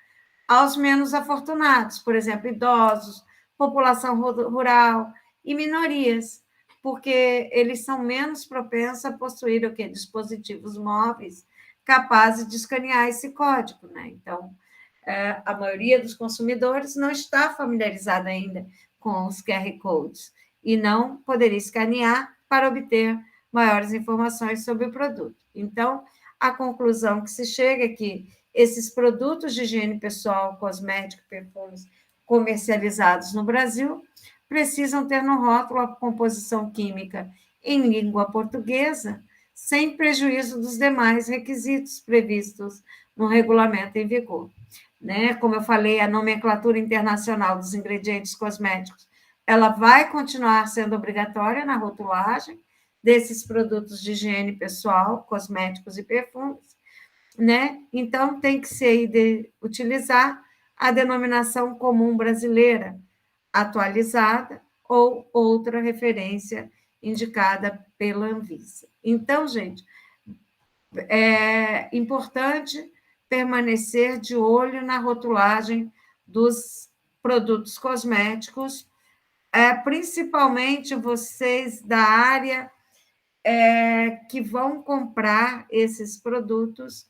Speaker 1: aos menos afortunados, por exemplo, idosos, população rural e minorias, porque eles são menos propensos a possuir o que? Dispositivos móveis capazes de escanear esse código, né? Então, a maioria dos consumidores não está familiarizada ainda com os QR Codes e não poderia escanear para obter maiores informações sobre o produto. Então, a conclusão que se chega é que esses produtos de higiene pessoal, cosmético, perfumes comercializados no Brasil precisam ter no rótulo a composição química em língua portuguesa, sem prejuízo dos demais requisitos previstos no regulamento em vigor, né? Como eu falei, a nomenclatura internacional dos ingredientes cosméticos, ela vai continuar sendo obrigatória na rotulagem desses produtos de higiene pessoal, cosméticos e perfumes, né? Então tem que ser utilizar a denominação comum brasileira atualizada ou outra referência indicada pela Anvisa. Então, gente, é importante permanecer de olho na rotulagem dos produtos cosméticos, principalmente vocês da área que vão comprar esses produtos,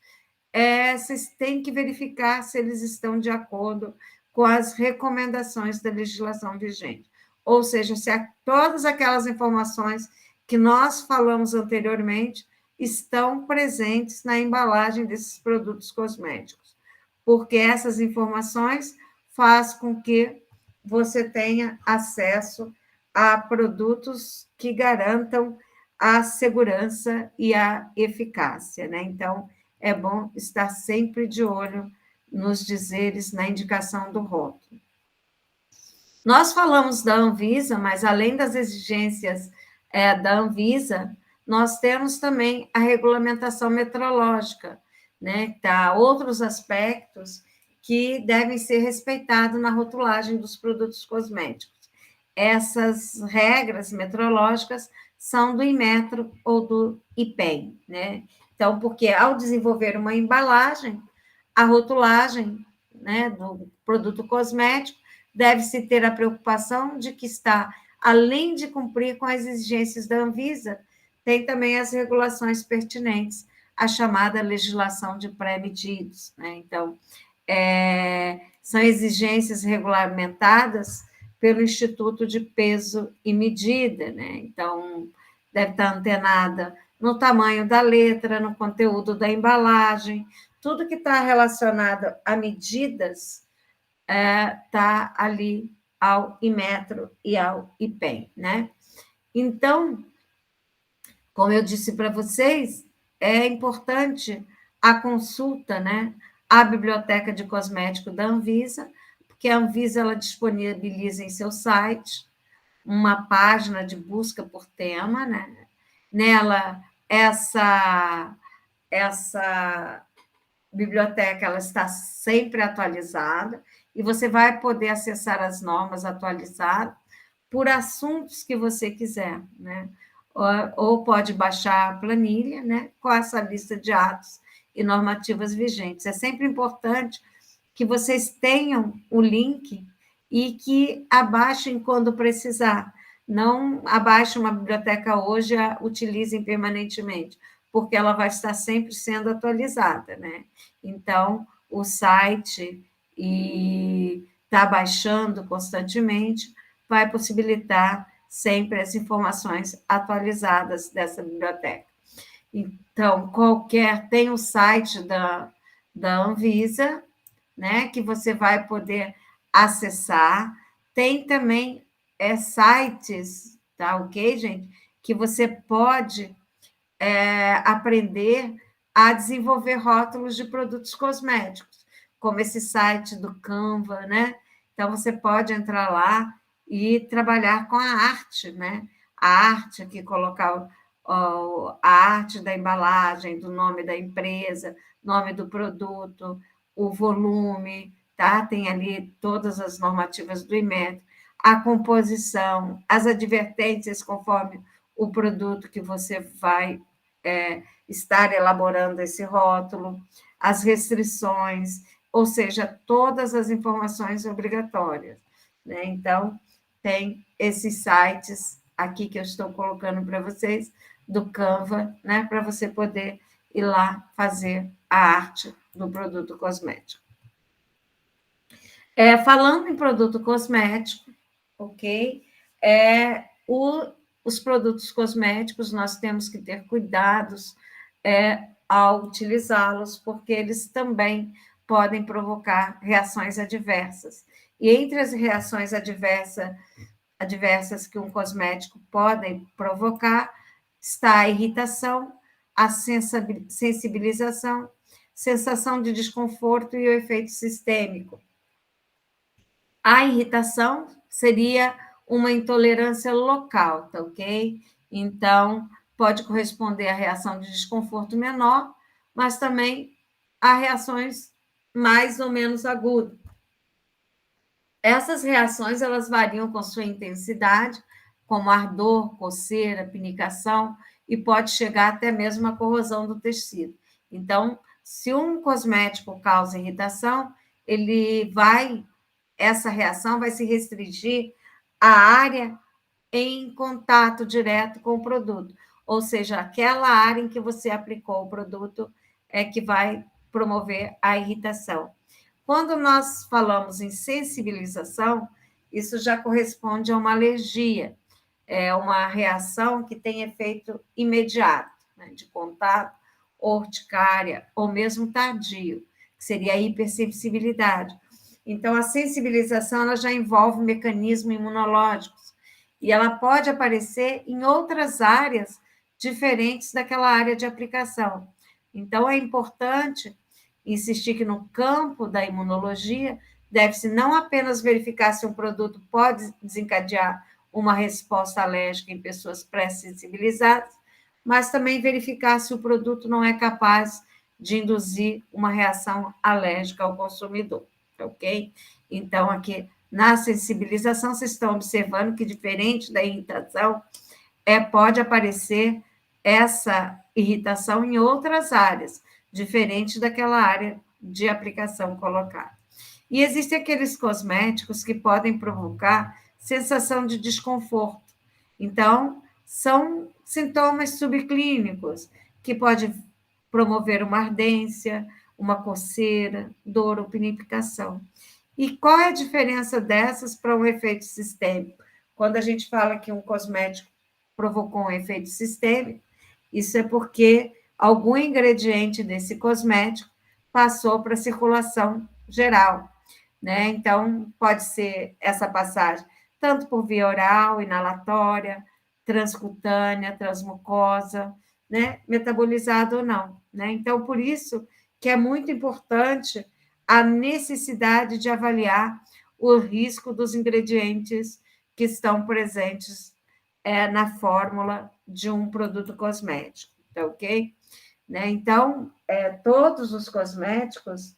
Speaker 1: vocês têm que verificar se eles estão de acordo com as recomendações da legislação vigente. Ou seja, se todas aquelas informações que nós falamos anteriormente estão presentes na embalagem desses produtos cosméticos, porque essas informações fazem com que você tenha acesso a produtos que garantam a segurança e a eficácia, né? Então, é bom estar sempre de olho nos dizeres, na indicação do rótulo. Nós falamos da Anvisa, mas além das exigências da Anvisa, nós temos também a regulamentação metrológica, né? Tá, outros aspectos que devem ser respeitados na rotulagem dos produtos cosméticos. Essas regras metrológicas são do Inmetro ou do IPEM, né? Então, porque ao desenvolver uma embalagem, a rotulagem, né, do produto cosmético deve-se ter a preocupação de que está, além de cumprir com as exigências da Anvisa, tem também as regulações pertinentes, a chamada legislação de pré-medidos, né? Então, são exigências regulamentadas pelo Instituto de Peso e Medida, né? Então, deve estar antenada no tamanho da letra, no conteúdo da embalagem, tudo que está relacionado a medidas está ali ao Inmetro e ao IPEM, né? Então, como eu disse para vocês, é importante a consulta, né, à biblioteca de cosmético da Anvisa, porque a Anvisa ela disponibiliza em seu site uma página de busca por tema, né? Nela essa biblioteca ela está sempre atualizada e você vai poder acessar as normas atualizadas por assuntos que você quiser, né? Ou pode baixar a planilha, né, com essa lista de atos e normativas vigentes. É sempre importante que vocês tenham o link e que abaixem quando precisar. Não abaixem uma biblioteca hoje e a utilizem permanentemente, porque ela vai estar sempre sendo atualizada, né? Então, o site e está baixando constantemente, vai possibilitar sempre as informações atualizadas dessa biblioteca. Então, tem o site da Anvisa, né, que você vai poder acessar. Tem também sites, tá ok, gente? Que você pode aprender a desenvolver rótulos de produtos cosméticos, como esse site do Canva, né? Então, você pode entrar lá e trabalhar com a arte, né? A arte aqui, colocar a arte da embalagem, do nome da empresa, nome do produto, o volume, tá? Tem ali todas as normativas do Inmetro, a composição, as advertências conforme o produto que você vai estar elaborando esse rótulo, as restrições, ou seja, todas as informações obrigatórias, né? Então, tem esses sites aqui que eu estou colocando para vocês, do Canva, né? Para você poder ir lá fazer a arte do produto cosmético. Falando em produto cosmético, ok? Os produtos cosméticos, nós temos que ter cuidados ao utilizá-los, porque eles também podem provocar reações adversas. E entre as reações adversas que um cosmético pode provocar está a irritação, a sensibilização, sensação de desconforto e o efeito sistêmico. A irritação seria uma intolerância local, tá ok? Então, pode corresponder a reação de desconforto menor, mas também a reações mais ou menos agudas. Essas reações, elas variam com sua intensidade, como ardor, coceira, pinicação, e pode chegar até mesmo à corrosão do tecido. Então, se um cosmético causa irritação, essa reação vai se restringir à área em contato direto com o produto, ou seja, aquela área em que você aplicou o produto é que vai promover a irritação. Quando nós falamos em sensibilização, isso já corresponde a uma alergia, é uma reação que tem efeito imediato, né, de contato, urticária ou mesmo tardio, que seria a hipersensibilidade. Então, a sensibilização ela já envolve mecanismos imunológicos e ela pode aparecer em outras áreas diferentes daquela área de aplicação. Então, é importante insistir que no campo da imunologia deve-se não apenas verificar se um produto pode desencadear uma resposta alérgica em pessoas pré-sensibilizadas, mas também verificar se o produto não é capaz de induzir uma reação alérgica ao consumidor, ok? Então, aqui na sensibilização, vocês estão observando que, diferente da irritação, pode aparecer essa irritação em outras áreas, diferente daquela área de aplicação colocada. E existem aqueles cosméticos que podem provocar sensação de desconforto. Então, são sintomas subclínicos que podem promover uma ardência, uma coceira, dor ou pinificação. E qual é a diferença dessas para um efeito sistêmico? Quando a gente fala que um cosmético provocou um efeito sistêmico, isso é porque algum ingrediente desse cosmético passou para a circulação geral, né? Então, pode ser essa passagem tanto por via oral, inalatória, transcutânea, transmucosa, né? Metabolizado ou não, né? Então, por isso que é muito importante a necessidade de avaliar o risco dos ingredientes que estão presentes na fórmula de um produto cosmético, tá ok? Né? Então, todos os cosméticos,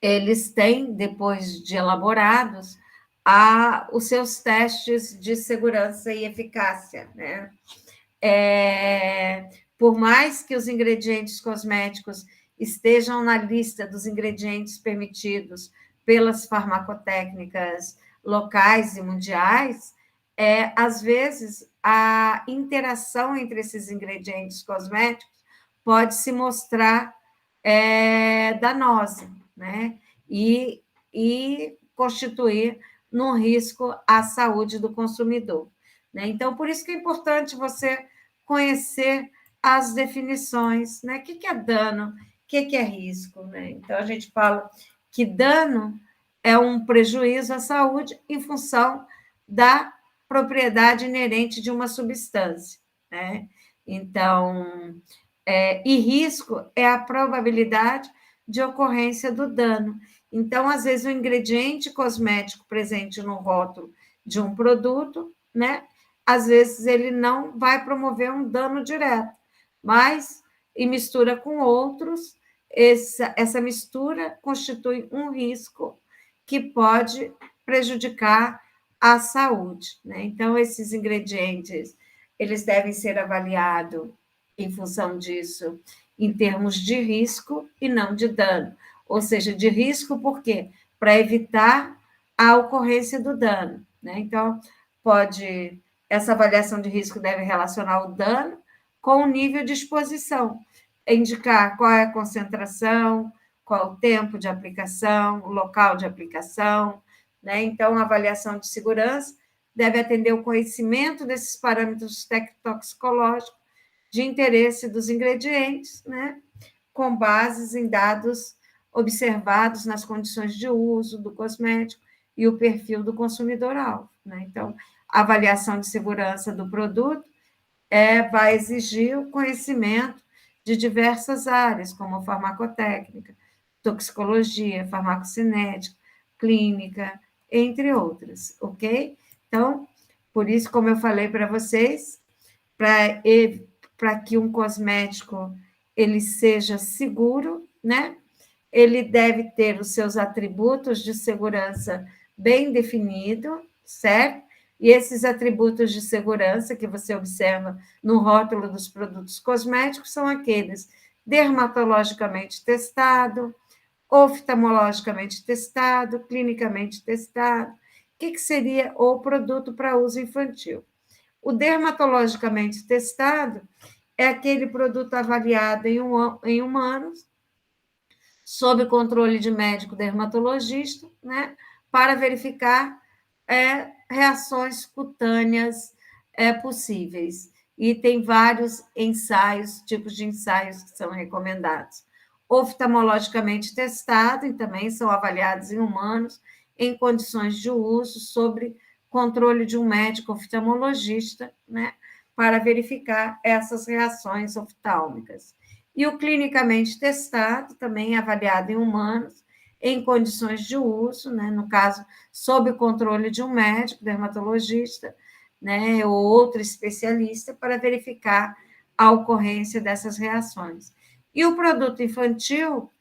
Speaker 1: eles têm, depois de elaborados, os seus testes de segurança e eficácia, né? Por mais que os ingredientes cosméticos estejam na lista dos ingredientes permitidos pelas farmacotécnicas locais e mundiais, às vezes a interação entre esses ingredientes cosméticos pode se mostrar danosa, né? E constituir num risco à saúde do consumidor. Né? Então, por isso que é importante você conhecer as definições, né? O que é dano, o que é risco. Né? Então, a gente fala que dano é um prejuízo à saúde em função da propriedade inerente de uma substância. Né? Então, e risco é a probabilidade de ocorrência do dano. Então, às vezes, o ingrediente cosmético presente no rótulo de um produto, né? Às vezes ele não vai promover um dano direto, mas em mistura com outros, essa mistura constitui um risco que pode prejudicar a saúde. Né? Então, esses ingredientes, eles devem ser avaliados em função disso, em termos de risco e não de dano. Ou seja, de risco, por quê? Para evitar a ocorrência do dano. Né? Então, essa avaliação de risco deve relacionar o dano com o nível de exposição, indicar qual é a concentração, qual o tempo de aplicação, o local de aplicação. Né? Então, a avaliação de segurança deve atender o conhecimento desses parâmetros toxicológicos de interesse dos ingredientes, né? Com bases em dados observados nas condições de uso do cosmético e o perfil do consumidor-alvo. Né? Então, a avaliação de segurança do produto vai exigir o conhecimento de diversas áreas, como farmacotécnica, toxicologia, farmacocinética, clínica, entre outras, ok? Então, por isso, como eu falei para vocês, para que um cosmético ele seja seguro, né? Ele deve ter os seus atributos de segurança bem definidos, certo? E esses atributos de segurança que você observa no rótulo dos produtos cosméticos são aqueles dermatologicamente testado, oftalmologicamente testado, clinicamente testado. O que seria o produto para uso infantil? O dermatologicamente testado é aquele produto avaliado em humanos, sob controle de médico dermatologista, né, para verificar reações cutâneas possíveis. E tem vários ensaios, tipos de ensaios que são recomendados. Oftalmologicamente testado, e também são avaliados em humanos, em condições de uso, sobre controle de um médico oftalmologista, né, para verificar essas reações oftálmicas. E o clinicamente testado, também avaliado em humanos, em condições de uso, né, no caso, sob o controle de um médico dermatologista, né, ou outro especialista, para verificar a ocorrência dessas reações. E o produto infantil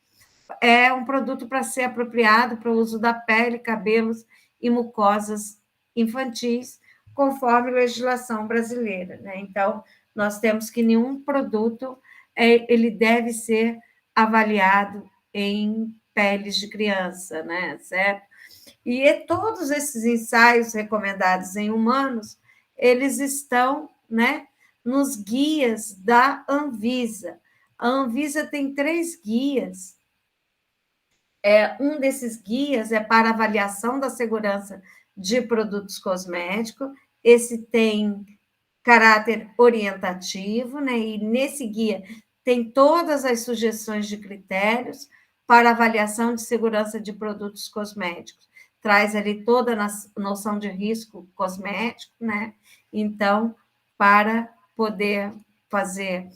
Speaker 1: é um produto para ser apropriado para o uso da pele, cabelos e mucosas infantis, conforme a legislação brasileira. Né? Então, nós temos que nenhum produto ele deve ser avaliado em peles de criança, né? Certo? E todos esses ensaios recomendados em humanos, eles estão, né, nos guias da Anvisa. A Anvisa tem 3 guias. Um desses guias é para avaliação da segurança de produtos cosméticos. Esse tem caráter orientativo, né? E nesse guia tem todas as sugestões de critérios para avaliação de segurança de produtos cosméticos. Traz ali toda a noção de risco cosmético, né? Então, para poder fazer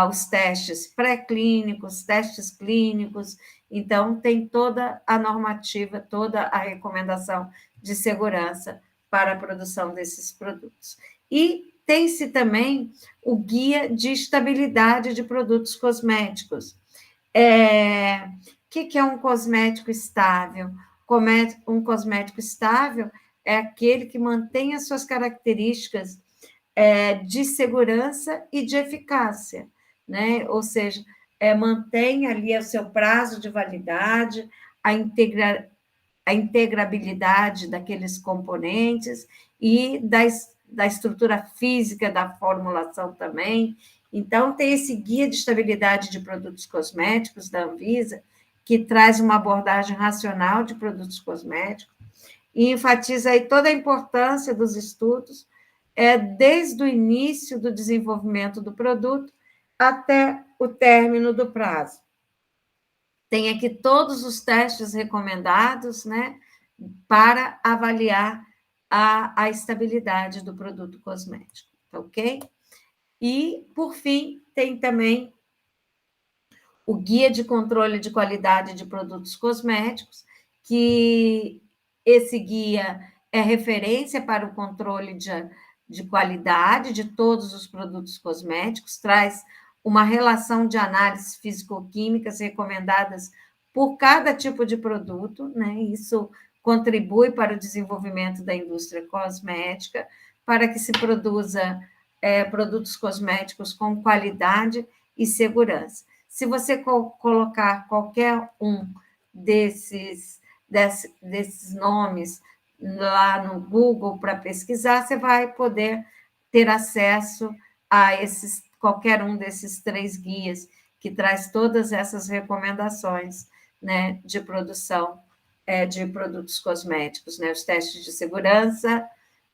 Speaker 1: os testes pré-clínicos, testes clínicos, então tem toda a normativa, toda a recomendação de segurança para a produção desses produtos. E tem-se também o guia de estabilidade de produtos cosméticos. O que é um cosmético estável? Um cosmético estável é aquele que mantém as suas características de segurança e de eficácia, né? Ou seja, mantém ali o seu prazo de validade, a integrabilidade daqueles componentes e da estrutura física da formulação também. Então, tem esse guia de estabilidade de produtos cosméticos da Anvisa, que traz uma abordagem racional de produtos cosméticos, e enfatiza aí toda a importância dos estudos, desde o início do desenvolvimento do produto até o término do prazo. Tem aqui todos os testes recomendados, né, para avaliar a estabilidade do produto cosmético, tá ok? E, por fim, tem também o Guia de Controle de Qualidade de Produtos Cosméticos, que esse guia é referência para o controle de qualidade de todos os produtos cosméticos, traz uma relação de análises físico-químicas recomendadas por cada tipo de produto, né? Isso contribui para o desenvolvimento da indústria cosmética, para que se produza produtos cosméticos com qualidade e segurança. Se você colocar qualquer um desses nomes lá no Google para pesquisar, você vai poder ter acesso a qualquer um desses 3 guias que traz todas essas recomendações, né, de produção de produtos cosméticos, né, os testes de segurança,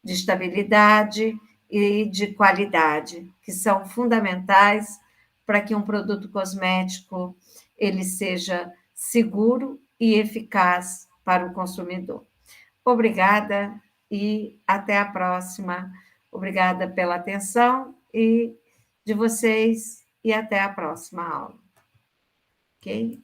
Speaker 1: de estabilidade e de qualidade, que são fundamentais para que um produto cosmético ele seja seguro e eficaz para o consumidor. Obrigada e até a próxima. Obrigada pela atenção e de vocês e até a próxima aula. Ok?